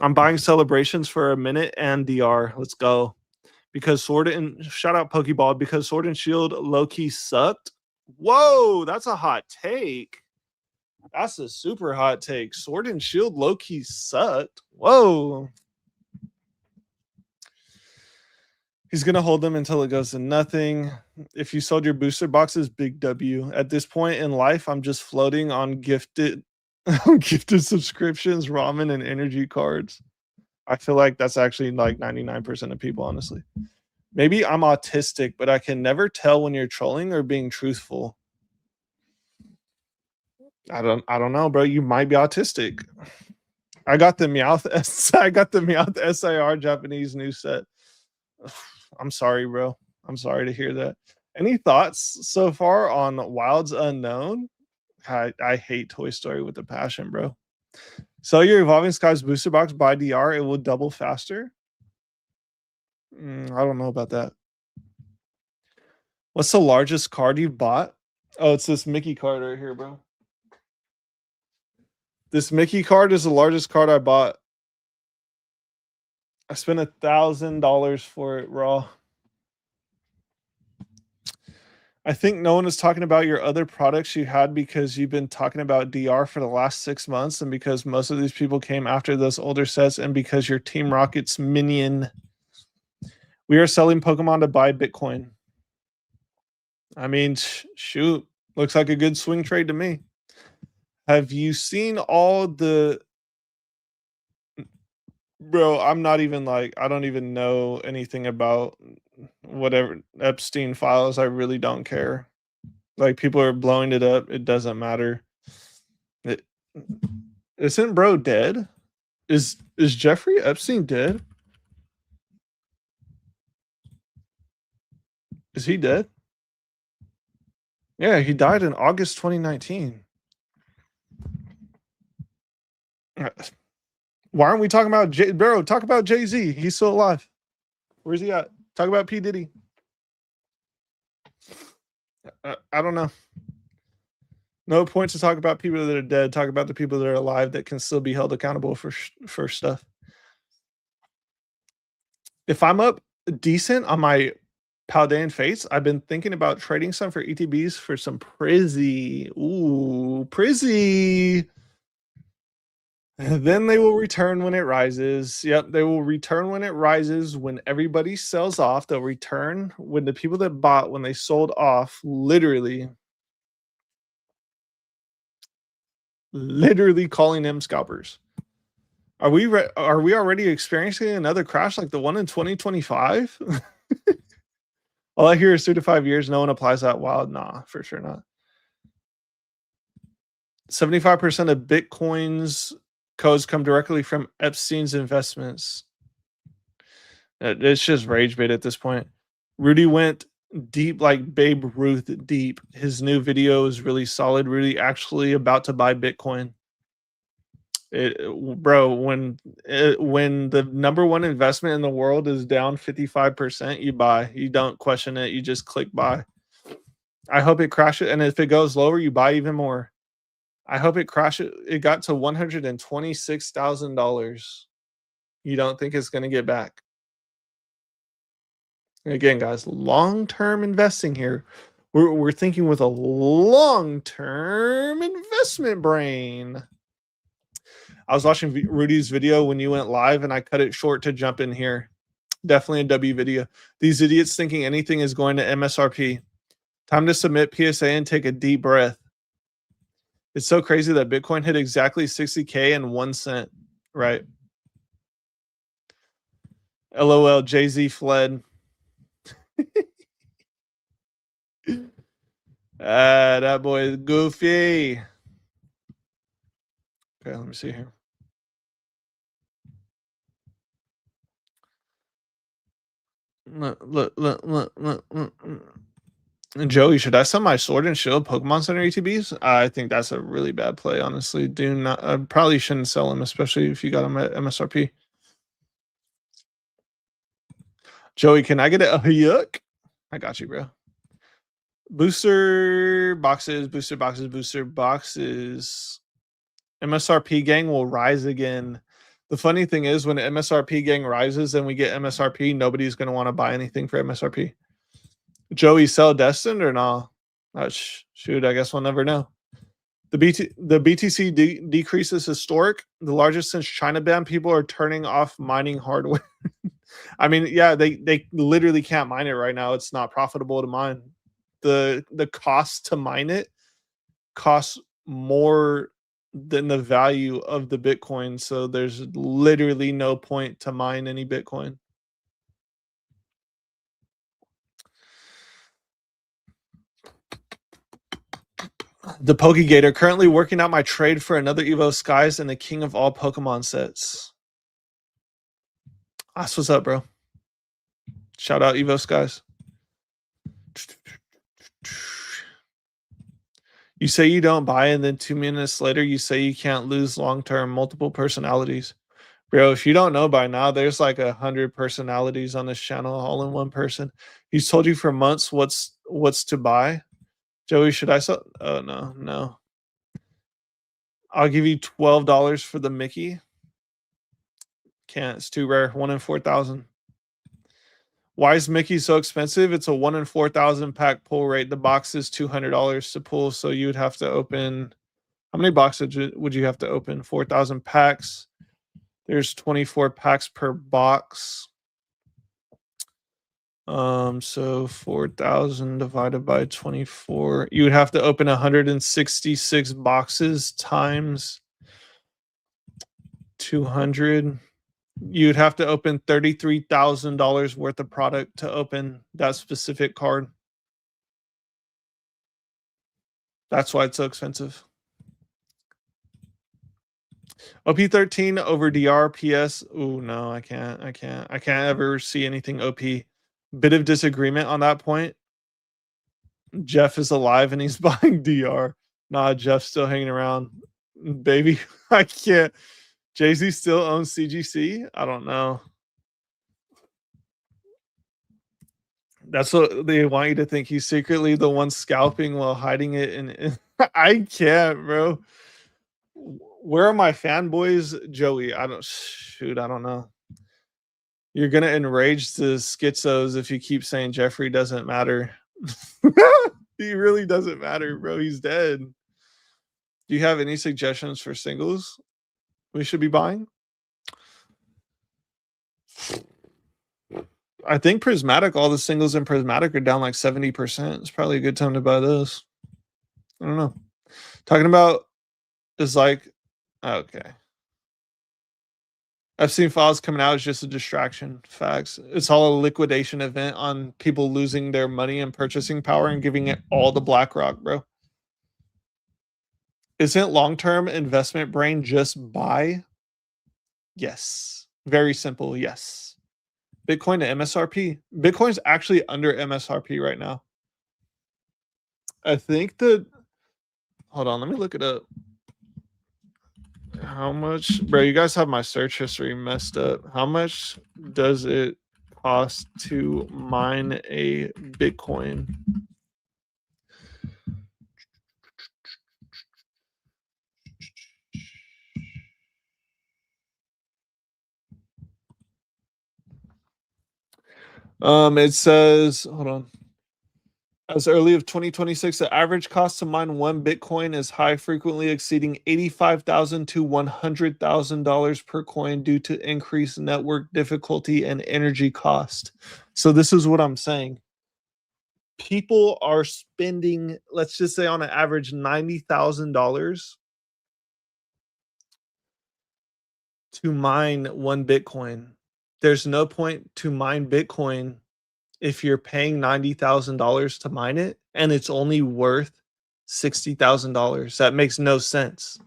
I'm buying celebrations for a minute and DR. Let's go. Because Sword and shout out Pokeball, because Sword and Shield low-key sucked. Whoa, that's a hot take. That's a super hot take. Sword and Shield low-key sucked. Whoa. He's going to hold them until it goes to nothing. If you sold your booster boxes, big W. At this point in life, I'm just floating on gifted subscriptions, ramen, and energy cards. I feel like that's actually like 99% of people, honestly. Maybe I'm autistic, but I can never tell when you're trolling or being truthful. I don't know, bro. You might be autistic. I got the Meowth SIR Japanese news set. I'm sorry, bro. I'm sorry to hear that. Any thoughts so far on Wilds Unknown? I hate Toy Story with a passion, bro. Sell your Evolving Skies booster box, buy DR, it will double faster. I don't know about that. What's the largest card you've bought? Oh, it's this Mickey card right here, bro. This Mickey card is the largest card I bought. I spent $1,000 for it raw. I think no one is talking about your other products you had because you've been talking about DR for the last 6 months, and because most of these people came after those older sets, and because your Team Rocket's minion. We are selling Pokemon to buy Bitcoin. I mean, shoot. Looks like a good swing trade to me. Have you seen all the... Bro, I'm not even like... I don't even know anything about whatever Epstein files. I really don't care. Like, people are blowing it up. It doesn't matter. Isn't bro dead? Is Jeffrey Epstein dead? Is he dead? Yeah, he died in August 2019. Why aren't we talking about bro? Talk about Jay-Z. He's still alive. Where's he at? Talk about P. Diddy. I don't know. No point to talk about people that are dead. Talk about the people that are alive that can still be held accountable for stuff. If I'm up decent on my Paldean Fates, I've been thinking about trading some for ETBs for some Prizzy. Ooh, Prizzy. Then they will return when it rises. Yep, they will return when it rises. When everybody sells off, they'll return. When the people that bought, when they sold off, literally calling them scalpers. Are we already experiencing another crash like the one in 2025? All I hear is 3 to 5 years. No one applies that wild. Nah, for sure not. 75% of Bitcoin's codes come directly from Epstein's investments. It's just rage bait at this point. Rudy went deep like Babe Ruth deep. His new video is really solid. Rudy actually about to buy Bitcoin. Bro, when the number one investment in the world is down 55%, you buy. You don't question it. You just click buy. I hope it crashes, and if it goes lower, you buy even more. I hope it crashes. It got to $126,000. You don't think it's going to get back? Again, guys, long-term investing here. We're thinking with a long-term investment brain. I was watching Rudy's video when you went live, and I cut it short to jump in here. Definitely a W video. These idiots thinking anything is going to MSRP. Time to submit PSA and take a deep breath. It's so crazy that Bitcoin hit exactly 60K in 1 cent. Right. LOL, Jay-Z fled. That boy is goofy. Okay, let me see here. Look. Joey, should I sell my Sword and Shield Pokemon Center ETBs? I think that's a really bad play, honestly. Do not. I probably shouldn't sell them, especially if you got them at MSRP. Joey, can I get a yuck? I got you, bro. Booster boxes. MSRP gang will rise again. The funny thing is, when MSRP gang rises and we get MSRP, nobody's going to want to buy anything for MSRP. Joey, sell Destined or not? Nah? Shoot, I guess we'll never know. The BTC decrease is historic, the largest since China ban. People are turning off mining hardware. I mean, yeah, they literally can't mine it right now. It's not profitable to mine. The cost to mine it costs more than the value of the Bitcoin. So there's literally no point to mine any Bitcoin. The Pokegator, currently working out my trade for another Evo Skies and the king of all Pokemon sets. That's what's up, bro. Shout out Evo Skies. You say you don't buy, and then 2 minutes later, you say you can't lose long-term multiple personalities. Bro, if you don't know by now, there's like 100 personalities on this channel, all in one person. He's told you for months what's to buy. Joey, should I sell? Oh, no. I'll give you $12 for the Mickey. Can't. It's too rare. 1 in 4,000. Why is Mickey so expensive? It's a 1 in 4,000 pack pull rate. The box is $200 to pull, so you would have to open. How many boxes would you have to open? 4,000 packs. There's 24 packs per box. So 4,000 divided by 24. You would have to open 166 boxes times 200. You'd have to open $33,000 worth of product to open that specific card. That's why it's so expensive. OP13 over DRPS. Oh no, I can't ever see anything OP. Bit of disagreement on that point. Jeff is alive and he's buying DR. Nah, Jeff's still hanging around. Baby, I can't. Jay-Z still owns CGC? I don't know. That's what they want you to think. He's secretly the one scalping while hiding it. And I can't, bro. Where are my fanboys, Joey? I don't know. You're gonna enrage the schizos if you keep saying Jeffrey doesn't matter. He really doesn't matter, bro. He's dead. Do you have any suggestions for singles? we should be buying? I think Prismatic, all the singles in Prismatic are down like 70%. It's probably a good time to buy those. I don't know. Talking about is like, okay. I've seen files coming out as just a distraction. Facts. It's all a liquidation event on people losing their money and purchasing power and giving it all to BlackRock, bro. Isn't long-term investment brain just buy? Yes. Very simple. Yes. Bitcoin to MSRP. Bitcoin's actually under MSRP right now. I think that, hold on, let me look it up. How much, bro? You guys have my search history messed up. How much does it cost to mine a Bitcoin? It says, hold on. As early of 2026, the average cost to mine one Bitcoin is high, frequently exceeding $85,000 to $100,000 per coin due to increased network difficulty and energy cost. So this is what I'm saying. People are spending, let's just say on an average, $90,000 to mine one Bitcoin. There's no point to mine Bitcoin if you're paying $90,000 to mine it and it's only worth $60,000. That makes no sense.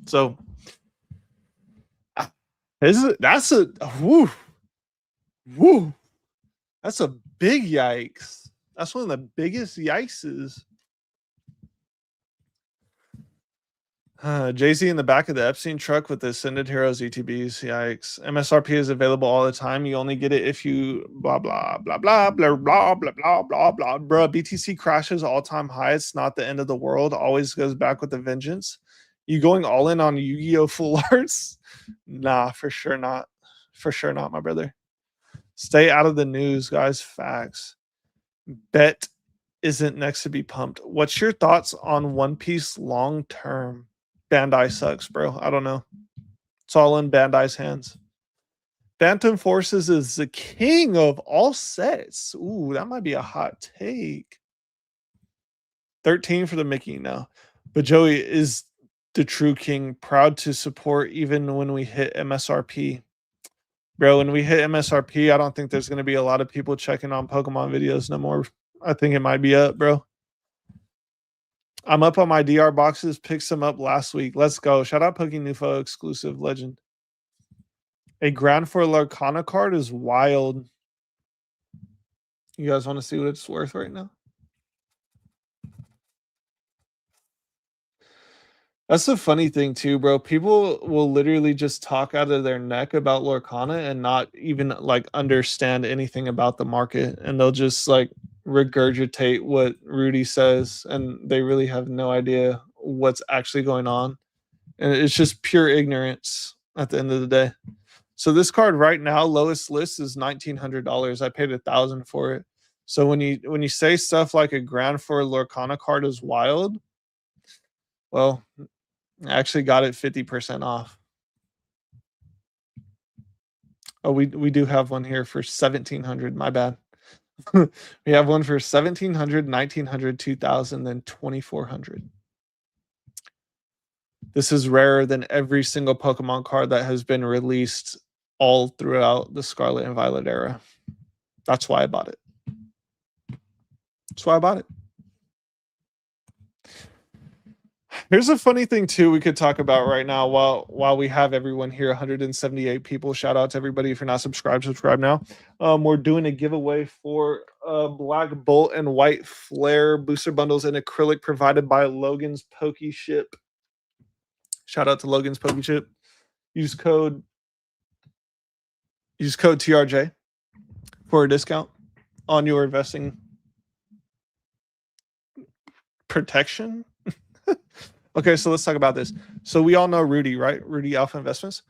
So that's a woo, woo. That's a big yikes. That's one of the biggest yikes. Jay-Z in the back of the Epstein truck with the Ascended Heroes ETBs. Yikes. MSRP is available all the time. You only get it if you blah, blah, blah, blah, blah, blah, blah, blah, blah, blah. Bro, BTC crashes all-time high. It's not the end of the world. Always goes back with a vengeance. You going all in on Yu-Gi-Oh! Full arts? Nah, for sure not. For sure not, my brother. Stay out of the news, guys. Facts. Bet isn't next to be pumped. What's your thoughts on One Piece long term? Bandai sucks, bro. I don't know. It's all in Bandai's hands. Phantom Forces is the king of all sets. Ooh, that might be a hot take. 13 for the Mickey now. But Joey is the true king, proud to support even when we hit MSRP. Bro, when we hit MSRP, I don't think there's going to be a lot of people checking on Pokemon videos no more. I think it might be up, bro. I'm up on my DR boxes. Picked some up last week. Let's go. Shout out PokeNufo exclusive legend. A Grand for Larcana card is wild. You guys want to see what it's worth right now? That's the funny thing too, bro. People will literally just talk out of their neck about Lorcana and not even like understand anything about the market. And they'll just like regurgitate what Rudy says and they really have no idea what's actually going on. And it's just pure ignorance at the end of the day. So this card right now, lowest list is $1,900. I paid $1,000 for it. So when you say stuff like a Grand for Lorcana card is wild, well, I actually got it 50% off. Oh, we do have one here for 1,700. My bad. We have one for 1,700, 1,900, 2,000, then 2,400. This is rarer than every single Pokemon card that has been released all throughout the Scarlet and Violet era. That's why I bought it. That's why I bought it. Here's a funny thing too we could talk about right now while we have everyone here, 178 people. Shout out to everybody. If you're not subscribed, subscribe now. We're doing a giveaway for Black Bolt and White Flare booster bundles in acrylic provided by Logan's Pokey Ship. Shout out to Logan's Pokey Ship. Use code TRJ for a discount on your investing protection. Okay, so let's talk about this. So we all know Rudy, right? Rudy Alpha Investments.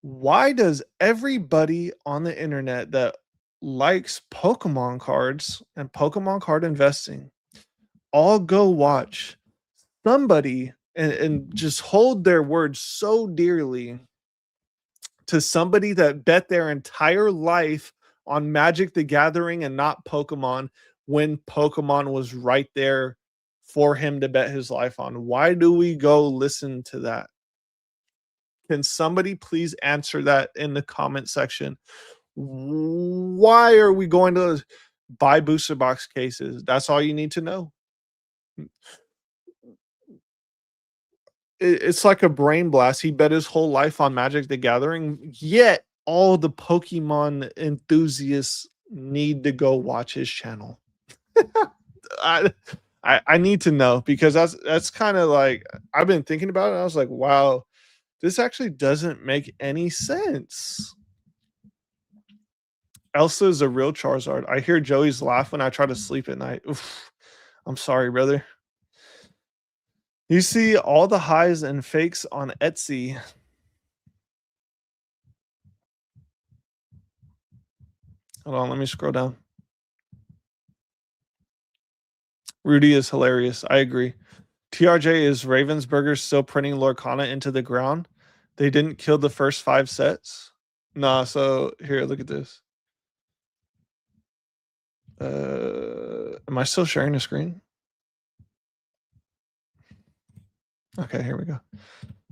Why does everybody on the internet that likes Pokemon cards and Pokemon card investing all go watch somebody and just hold their word so dearly to somebody that bet their entire life on Magic the Gathering and not Pokemon when Pokemon was right there for him to bet his life on? Why do we go listen to that? Can somebody please answer that in the comment section? Why are we going to buy booster box cases? That's all you need to know. It's like a brain blast. He bet his whole life on Magic the Gathering, yet all the Pokemon enthusiasts need to go watch his channel. I I need to know because that's kind of like I've been thinking about it. And I was like, wow, this actually doesn't make any sense. Elsa is a real Charizard. I hear Joey's laugh when I try to sleep at night. Oof, I'm sorry, brother. You see all the highs and fakes on Etsy. Hold on, let me scroll down. Rudy is hilarious. I agree. TRJ, is Ravensburger still printing Lorcana into the ground? They didn't kill the first 5 sets? Nah, so here, look at this. Am I still sharing the screen? Okay, here we go.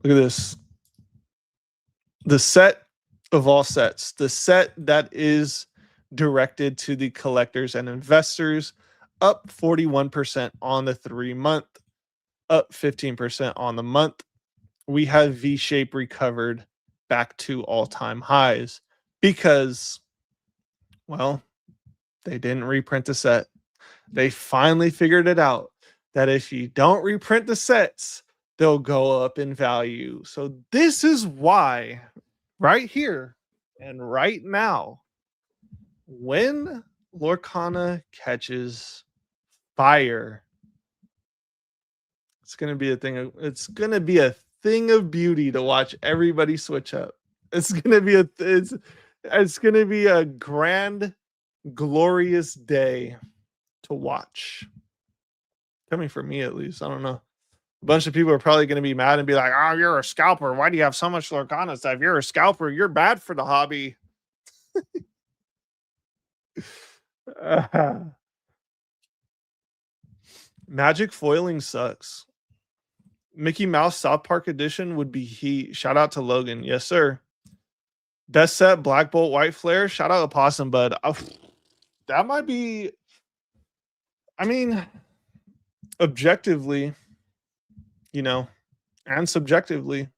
Look at this. The set of all sets, the set that is directed to the collectors and investors, up 41% on the 3-month, up 15% on the month. We have V-Shape recovered back to all-time highs because, well, they didn't reprint the set. They finally figured it out that if you don't reprint the sets, they'll go up in value. So this is why right here and right now, when Lorcana catches fire, it's gonna be a thing of beauty to watch everybody switch up. It's gonna be a grand, glorious day to watch. Coming from me at least. I don't know. A bunch of people are probably going to be mad and be like, "Oh, you're a scalper. Why do you have so much Lorcana stuff? You're a scalper. You're bad for the hobby." Magic foiling sucks. Mickey Mouse South Park edition would be heat. Shout out to Logan. Yes, sir. Best set Black Bolt White Flare. Shout out to Possum Bud. That might be. I mean, objectively, you know, and subjectively,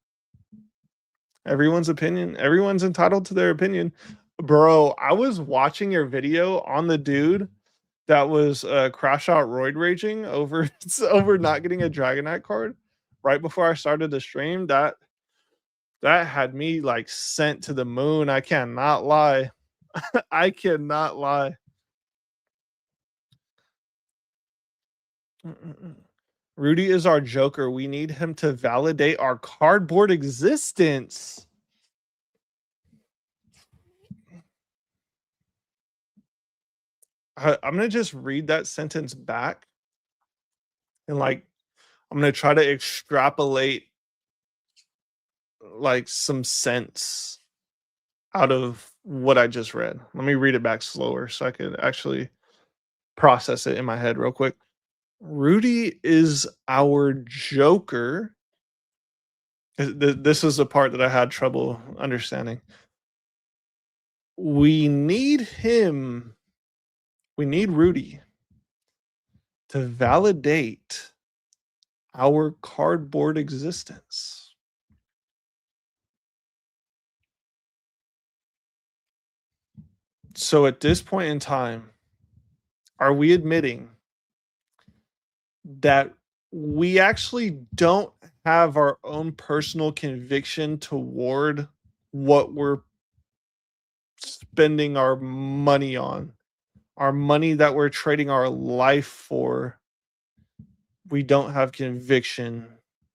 everyone's opinion. Everyone's entitled to their opinion. Bro, I was watching your video on the dude that was crash out roid raging over over not getting a Dragonite card right before I started the stream. That had me like sent to the moon. I cannot lie. I cannot lie. Rudy is our Joker. We need him to validate our cardboard existence. I'm gonna just read that sentence back and like I'm gonna try to extrapolate like some sense out of what I just read. Let me read it back slower so I could actually process it in my head real quick. Rudy is our Joker. This is the part that I had trouble understanding. We need him. We need Rudy to validate our cardboard existence. So at this point in time, are we admitting that we actually don't have our own personal conviction toward what we're spending our money on, our money that we're trading our life for? We don't have conviction.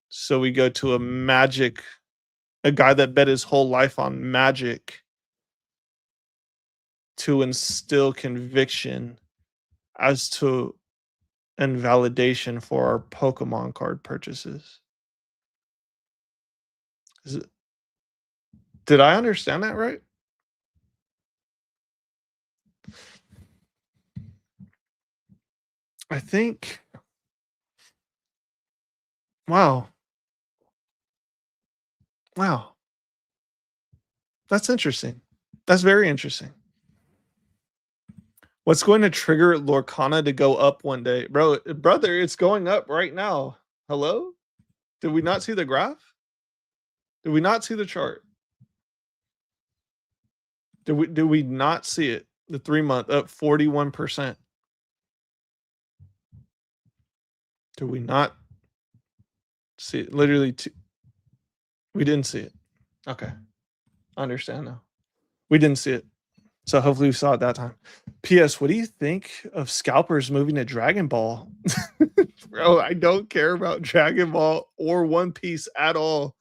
So we go to a guy that bet his whole life on Magic to instill conviction as to and validation for our Pokemon card purchases. Is it, did I understand that right? I think. Wow. Wow. That's interesting. That's very interesting. What's going to trigger Lorcana to go up one day? Brother, it's going up right now. Hello? Did we not see the graph? Did we not see the chart? Did we not see it? The 3-month up 41%. Did we not see it? Literally we didn't see it. Okay. I understand now. We didn't see it. So hopefully we saw it that time. P.S. What do you think of scalpers moving to Dragon Ball? Bro, I don't care about Dragon Ball or One Piece at all.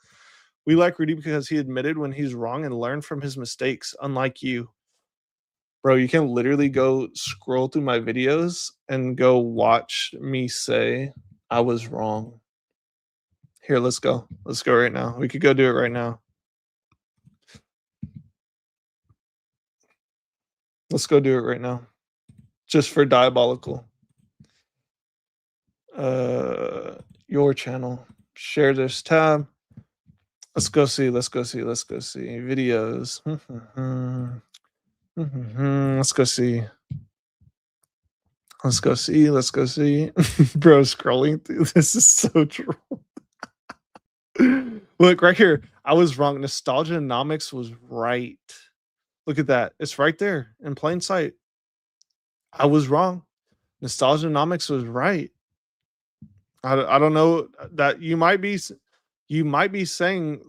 We like Rudy because he admitted when he's wrong and learned from his mistakes, unlike you. Bro, you can literally go scroll through my videos and go watch me say I was wrong. Here, let's go. Let's go right now. We could go do it right now. Let's go do it right now. Just for diabolical. Your channel. Share this tab. Let's go see. Let's go see. Let's go see. Videos. Let's go see. Let's go see. Let's go see. Bro, scrolling through this is so true. Look right here. I was wrong. Nostalgianomics was right. Look at that. It's right there in plain sight. I was wrong. Nostalgianomics was right. I don't know that you might be saying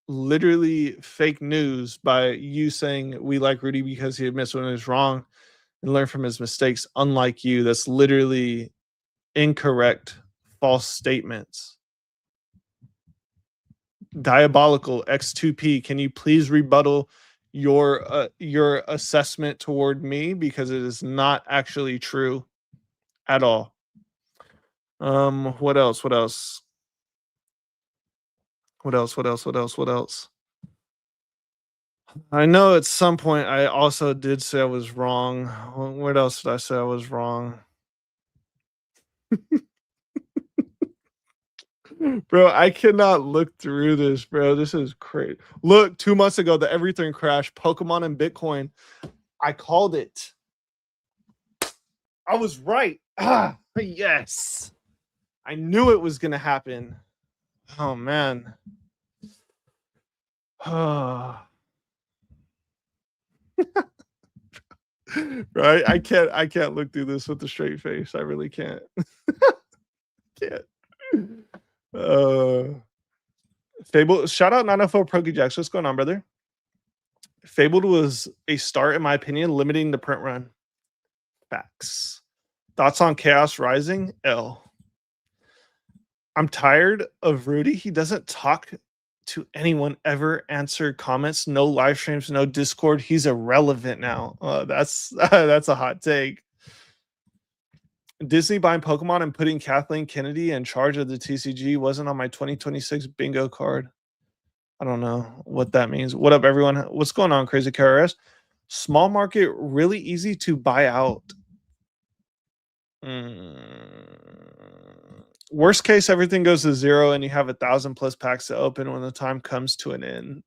literally fake news by you saying we like Rudy because he admits when he's wrong and learn from his mistakes, unlike you. That's literally incorrect, false statements. Diabolical X2P, can you please rebuttal your assessment toward me, because it is not actually true at all. What else? What else? What else? What else? What else? What else? I know at some point I also did say I was wrong. What else did I say I was wrong? Bro, I cannot look through this, bro. This is crazy. Look, 2 months ago, the everything crashed, Pokemon and Bitcoin. I called it. I was right. Ah, yes. I knew it was going to happen. Oh, man. Right? I can't look through this with a straight face. I really can't. Can't. Fable, shout out 904 Prokijax. What's going on, brother? Fabled was a start, in my opinion, limiting the print run. Facts. Thoughts on Chaos Rising? L. I'm tired of Rudy. He doesn't talk to anyone ever, answer comments, no live streams, no Discord. He's irrelevant now. That's a hot take. Disney buying Pokemon and putting Kathleen Kennedy in charge of the TCG wasn't on my 2026 bingo card. I don't know what that means. What up, everyone? What's going on, Crazy KRS? Small market, really easy to buy out. Worst case, everything goes to zero and you have 1,000 plus packs to open when the time comes to an end.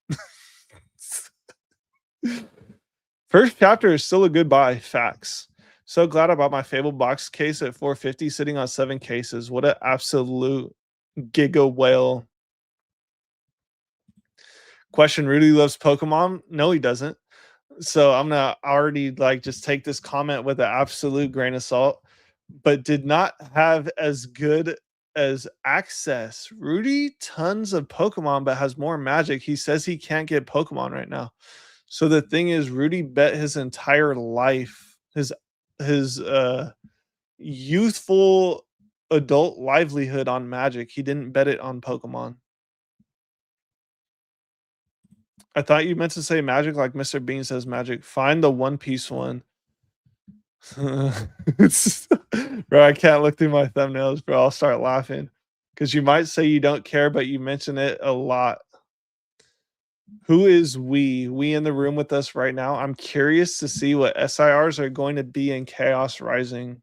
First chapter is still a good buy. Facts. So glad I bought my Fable box case at 450, sitting on 7 cases. What an absolute giga whale. Question: Rudy loves Pokemon? No, he doesn't. So I'm gonna already just take this comment with an absolute grain of salt. But did not have as good as access. Rudy tons of Pokemon, but has more Magic. He says he can't get Pokemon right now. So the thing is, Rudy bet his entire life, his youthful adult livelihood on Magic. He didn't bet it on Pokemon. I thought you meant to say Magic like Mr. Bean says Magic. Find the One Piece one. Bro, I can't look through my thumbnails, bro. I'll start laughing because you might say you don't care, but you mention it a lot. Who is we? We in the room with us right now. I'm curious to see what SIRs are going to be in Chaos Rising.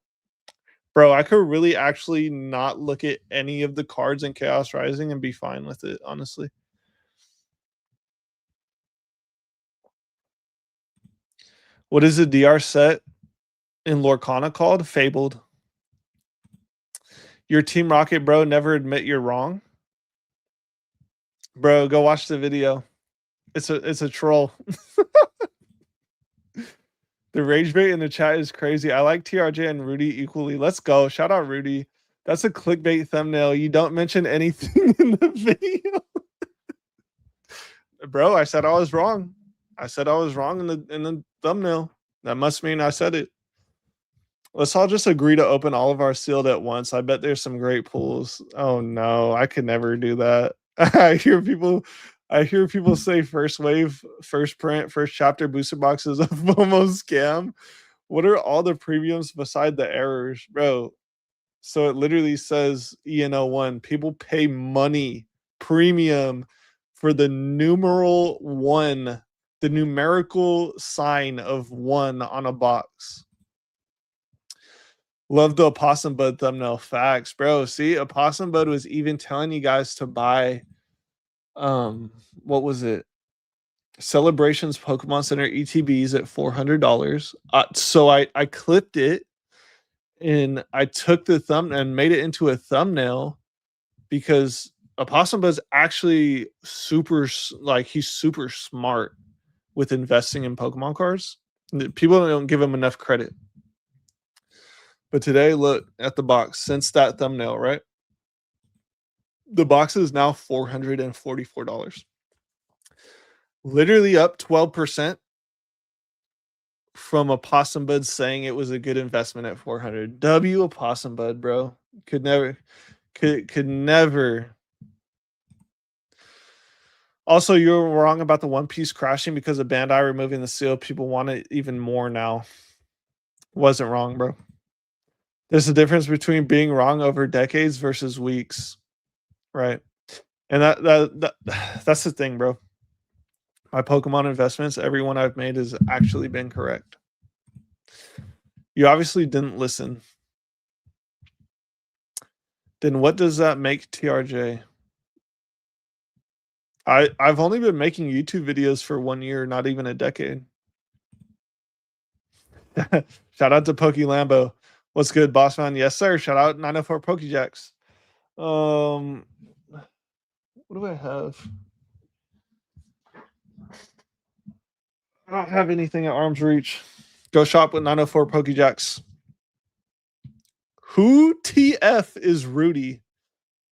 Bro, I could really actually not look at any of the cards in Chaos Rising and be fine with it, honestly. What is the DR set in Lorcana called? Fabled. Your Team Rocket, bro, never admit you're wrong. Bro, go watch the video. It's a troll. The rage bait in the chat is crazy. I like TRJ and Rudy equally. Let's go. Shout out Rudy. That's a clickbait thumbnail. You don't mention anything in the video. Bro, I said I was wrong. I said I was wrong in the thumbnail. That must mean I said it. Let's all just agree to open all of our sealed at once. I bet there's some great pools. Oh no, I could never do that. I hear people say first wave, first print, first chapter booster boxes of FOMO scam. What are all the premiums beside the errors, bro? So it literally says ENO1. People pay money premium for the numeral one, the numerical sign of one on a box. Love the Opossum Bud thumbnail. Facts, bro. See, Opossum Bud was even telling you guys to buy what was it? Celebrations Pokemon Center ETBs at $400. So I clipped it and I took the thumb and made it into a thumbnail because Opossum Bud's actually super, like, he's super smart with investing in Pokemon cards. People don't give him enough credit. But today, look at the box since that thumbnail, right? The box is now $444. Literally up 12% from Opossum Bud saying it was a good investment at 400. W Opossum Bud, bro. Could never. Also, you were wrong about the One Piece crashing because of Bandai removing the seal. People want it even more now. Wasn't wrong, bro. There's a difference between being wrong over decades versus weeks, right? And that's the thing, bro. My Pokemon investments, every one I've made has actually been correct. You obviously didn't listen. Then what does that make TRJ? I've only been making YouTube videos for 1 year, not even a decade. Shout out to Poke Lambo. What's good, boss man? Yes, sir. Shout out 904 Pokejacks. What do I have? I don't have anything at arm's reach. Go shop with 904 Pokejacks. Who TF is Rudy?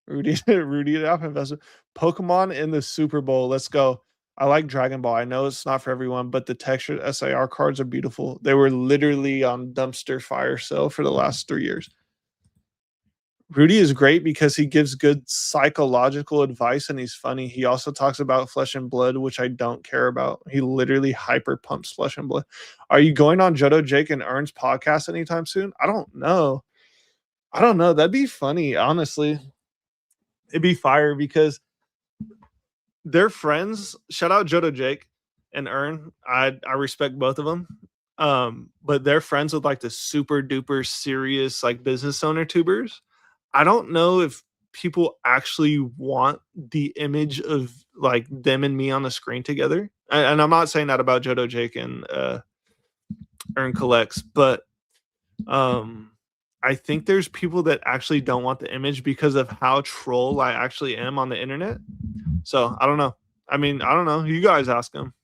Rudy App Investment. Pokemon in the Super Bowl. Let's go. I like Dragon Ball. I know it's not for everyone, but the textured SIR cards are beautiful. They were literally on dumpster fire sale for the last 3 years. Rudy is great because he gives good psychological advice and he's funny. He also talks about Flesh and Blood, which I don't care about. He literally hyper pumps Flesh and Blood. Are you going on Jodo, Jake, and Ern's podcast anytime soon? I don't know. That'd be funny, honestly. It'd be fire because they're friends. Shout out Jodo, Jake, and Ern. I respect both of them. But they're friends with like the super duper serious like business owner tubers. I don't know if people actually want the image of like them and me on the screen together. And I'm not saying that about Jodo, Jake, and Ern Collects, but I think there's people that actually don't want the image because of how troll I actually am on the internet. So I don't know. I mean, I don't know. You guys ask them.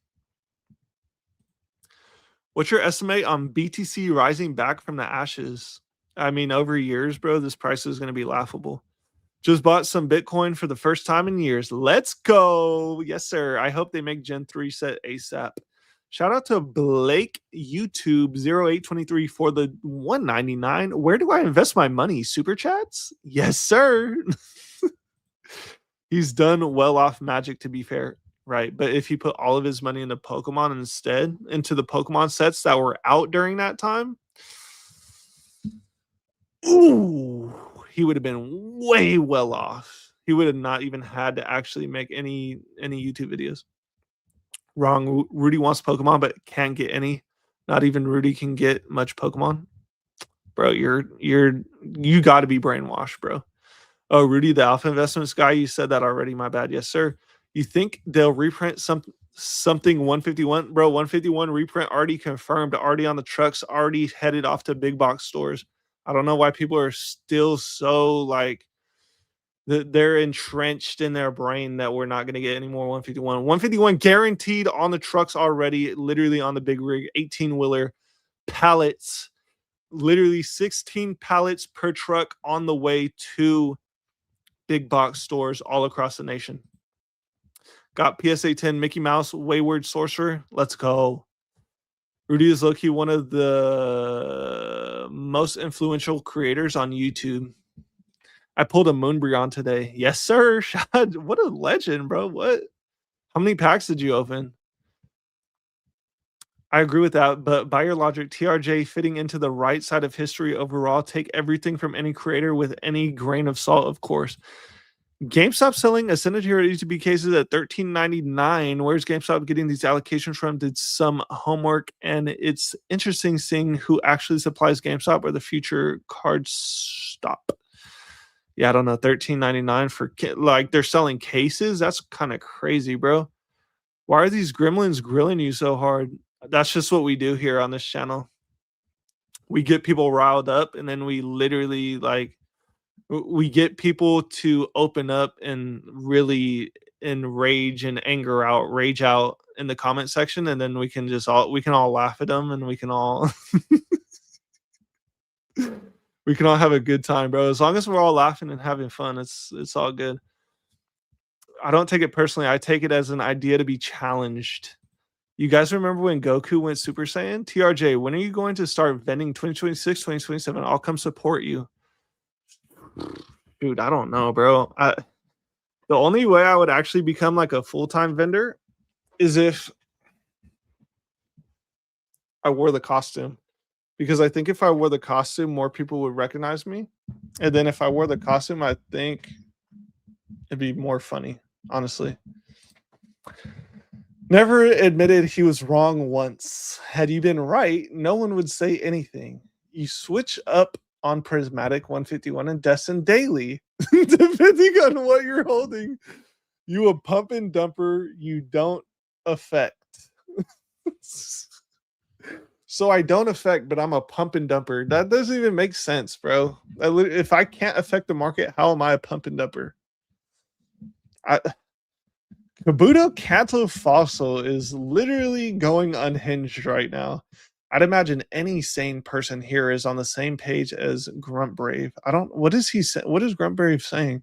What's your estimate on BTC rising back from the ashes? I mean, over years, bro, this price is going to be laughable. Just bought some Bitcoin for the first time in years. Let's go. Yes, sir. I hope they make Gen 3 set ASAP. Shout out to Blake YouTube 0823 for the 199. Where do I invest my money? Super chats? Yes, sir. He's done well off Magic, to be fair. Right. But if he put all of his money into Pokemon instead, into the Pokemon sets that were out during that time, ooh, he would have been way well off. He would have not even had to actually make any YouTube videos. Wrong. Rudy wants Pokemon, but can't get any. Not even Rudy can get much Pokemon. Bro, you got to be brainwashed, bro. Oh, Rudy, the Alpha Investments guy, you said that already. My bad. Yes, sir. You think they'll reprint something 151? Bro, 151 reprint already confirmed, already on the trucks, already headed off to big box stores. I don't know why people are still so like they're entrenched in their brain that we're not going to get any more 151. 151 guaranteed on the trucks already, literally on the big rig, 18 wheeler pallets, literally 16 pallets per truck on the way to big box stores all across the nation. Got PSA 10 Mickey Mouse Wayward Sorcerer. Let's go. Rudy is low-key one of the most influential creators on YouTube. I pulled a Moonbreon today. Yes, sir. Shad, what a legend, bro. What? How many packs did you open? I agree with that, but by your logic, TRJ fitting into the right side of history overall, take everything from any creator with any grain of salt, of course. GameStop selling Ascended Hero ETB cases at $13.99. Where's GameStop getting these allocations from? Did some homework, and it's interesting seeing who actually supplies GameStop or the future card stop. Yeah, I don't know. $13.99 for like they're selling cases. That's kind of crazy, bro. Why are these gremlins grilling you so hard? That's just what we do here on this channel. We get people riled up, and then we literally like we get people to open up and really enrage and rage out in the comment section, and then we can all laugh at them, and we can all we can all have a good time, bro. As long as we're all laughing and having fun, it's all good. I don't take it personally. I take it as an idea to be challenged. You guys remember when Goku went Super Saiyan? TRJ, when are you going to start vending 2026, 2027? I'll come support you. Dude, I don't know, bro. The only way I would actually become like a full-time vendor is if I wore the costume. Because I think if I wore the costume, more people would recognize me. And then if I wore the costume, I think it'd be more funny, honestly. Never admitted he was wrong once. Had you been right, no one would say anything. You switch up on Prismatic 151 and Destin daily, depending on what you're holding. You a pump and dumper, you don't affect. So I don't affect, but I'm a pump and dumper. That doesn't even make sense, bro. If I can't affect the market, how am I a pump and dumper? Kabuto Kanto Fossil is literally going unhinged right now. I'd imagine any sane person here is on the same page as Grunt Brave. What is he saying? What is Grunt Brave saying?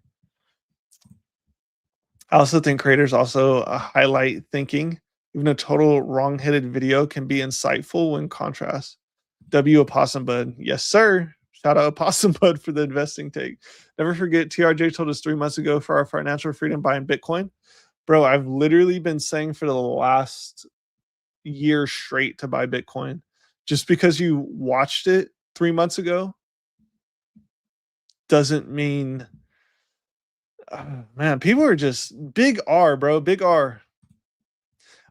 I also think creators also highlight thinking. Even a total wrong-headed video can be insightful when contrast. W Opossum Bud. Yes, sir. Shout out Opossum Bud for the investing take. Never forget, TRJ told us 3 months ago for our financial freedom buying Bitcoin. Bro, I've literally been saying for the last year straight to buy Bitcoin. Just because you watched it 3 months ago doesn't mean, man, people are just big R, bro. Big R.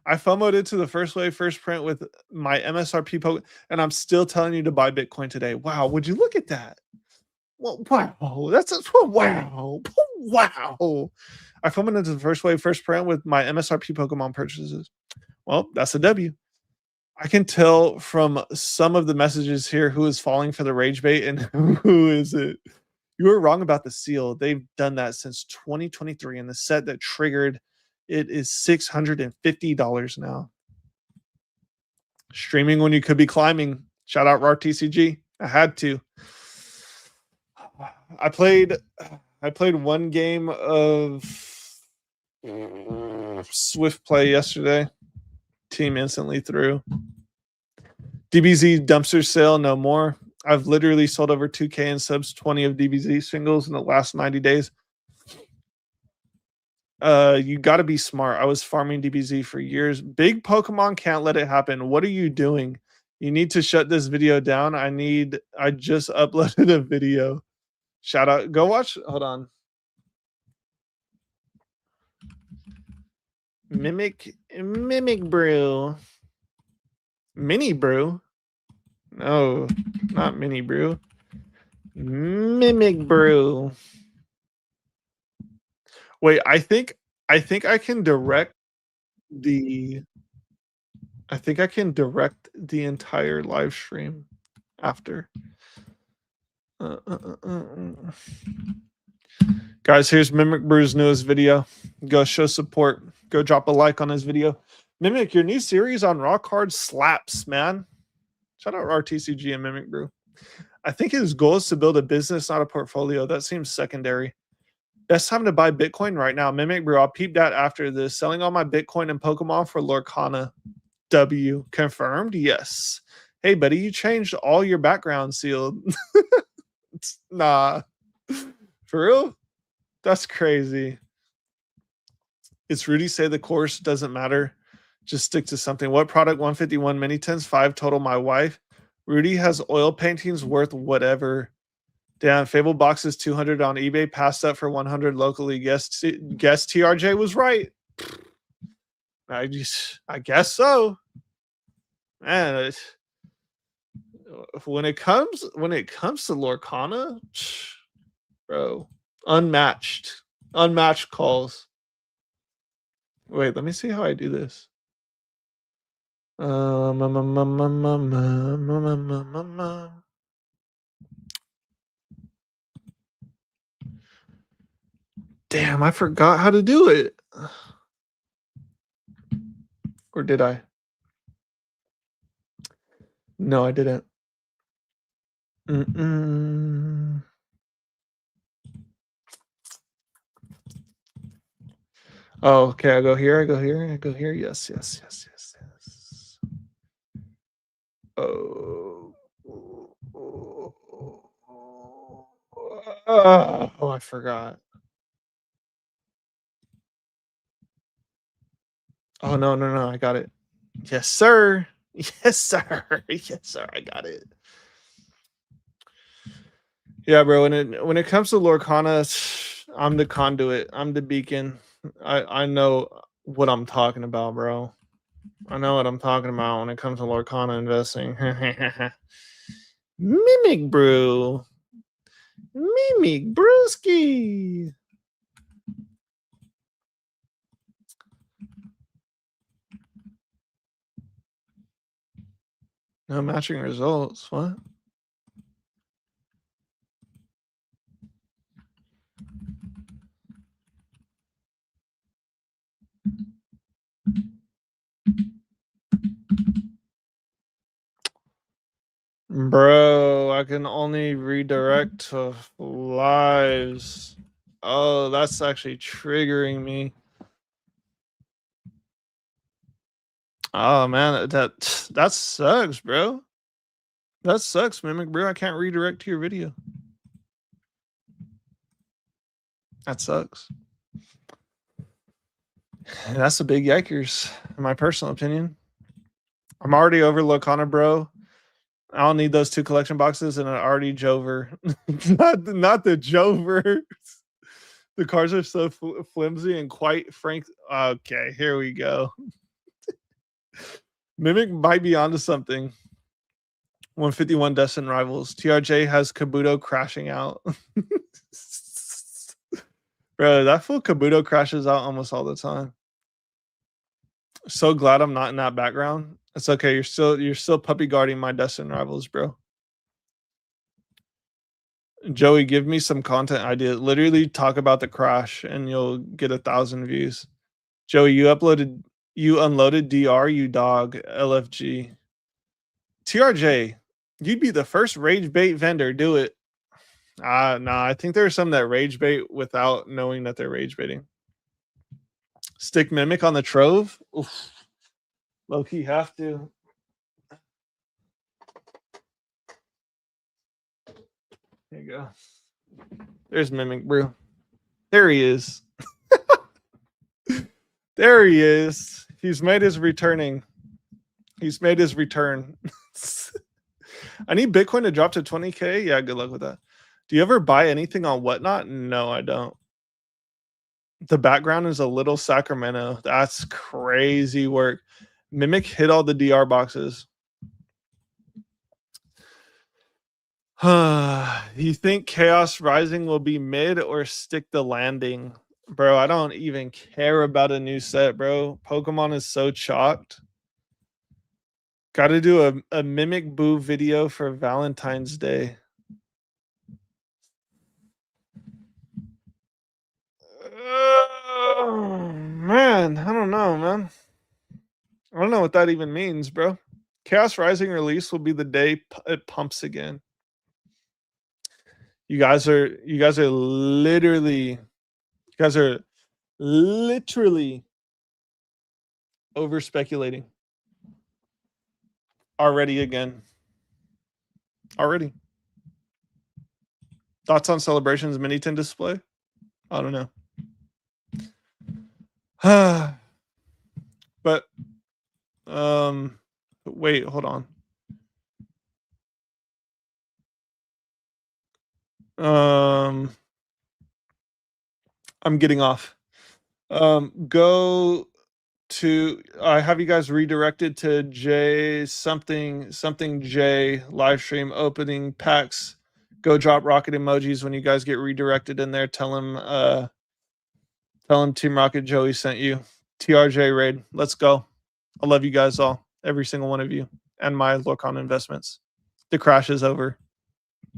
I FOMO'd into the first wave, first print with my MSRP poke, and I'm still telling you to buy Bitcoin today. Wow, would you look at that? Well, wow, that's wow, wow. I FOMO'd into the first wave, first print with my MSRP Pokemon purchases. Well, that's a W. I can tell from some of the messages here who is falling for the rage bait and who is it. You were wrong about the seal. They've done that since 2023, and the set that triggered it is $650 now. Streaming when you could be climbing. Shout out RTCG. I had to. I played one game of Swift Play yesterday. Team instantly threw. DBZ dumpster sale, no more. I've literally sold over 2K in subs, 20 of DBZ singles in the last 90 days. You got to be smart. I was farming DBZ for years. Big Pokemon can't let it happen. What are you doing? You need to shut this video down. I just uploaded a video. Shout out. Go watch. Hold on. Mimic brew. Mini brew? No, not mini brew. Mimic brew. Wait, I think I can direct the entire live stream after. Guys, here's Mimic Brew's newest video. Go show support. Go drop a like on his video. Mimic, your new series on Rock Hard slaps, man. Shout out RTCG and Mimic Brew. I think his goal is to build a business, not a portfolio. That seems secondary. Best time to buy Bitcoin right now. Mimic Brew. I'll peep that after this. Selling all my Bitcoin and Pokemon for Lorcana. W. Confirmed? Yes. Hey, buddy, you changed all your background sealed. Nah. For real? That's crazy. It's Rudy say the course doesn't matter. Just stick to something. What product? 151 mini tens, 5 total. My wife. Rudy has oil paintings worth whatever. Damn, Fable boxes 200 on eBay, passed up for 100 locally. Guess TRJ was right. I guess so. Man, when it comes to Lorcana, bro, unmatched calls. Wait, let me see how I do this. Damn, I forgot how to do it. Or did I? No, I didn't. Oh, okay. I go here. I go here. I go here. Yes. Oh. Oh, I forgot. Oh, no. I got it. Yes, sir. Yes, sir. Yes, sir. I got it. Yeah, bro. When it comes to Lorcana, I'm the conduit. I'm the beacon. I know what I'm talking about, bro. I know what I'm talking about when it comes to Lorcana investing. Mimic Brew. Mimic Brewski. No matching results. What? Bro, I can only redirect to lives. Oh, that's actually triggering me. Oh man, that sucks, bro. That sucks, Mimic Brew. I can't redirect to your video. That sucks. That's a big yikers, in my personal opinion. I'm already over Locana, bro. I don't need those 2 collection boxes and an already Jover. not the Jover. The cards are so flimsy and quite frank. Okay, here we go. Mimic might be onto something. 151 Destined Rivals. TRJ has Kabuto crashing out. Bro, that fool Kabuto crashes out almost all the time. So glad I'm not in that background. It's okay. You're still puppy guarding my Destined Rivals, bro. Joey, give me some content idea. Literally talk about the crash and you'll get 1,000 views. Joey, you unloaded DR, you dog, LFG. TRJ, you'd be the first rage bait vendor. Do it. Nah, I think there's some that rage bait without knowing that they're rage baiting. Stick Mimic on the Trove? Oof. Low-key have to. There you go. There's Mimic Brew. There he is. There he is. He's made his returning. He's made his return. I need Bitcoin to drop to 20K. Yeah, good luck with that. Do you ever buy anything on Whatnot? No, I don't. The background is a little Sacramento. That's crazy work. Mimic hit all the DR boxes. You think Chaos Rising will be mid or stick the landing? Bro, I don't even care about a new set, bro. Pokemon is so chalked. Got to do a Mimic Boo video for Valentine's Day. Man, I don't know, man. I don't know what that even means, bro. Chaos Rising release will be the day it pumps again. You guys are literally over speculating already again. Already. Thoughts on Celebrations Mini Tin display? I don't know. But wait, hold on. I'm getting off. Go to I have you guys redirected to J something J live stream opening packs. Go drop rocket emojis when you guys get redirected in there. Tell him Team Rocket Joey sent you. TRJ raid. Let's go. I love you guys all. Every single one of you. And my Lorcon investments. The crash is over.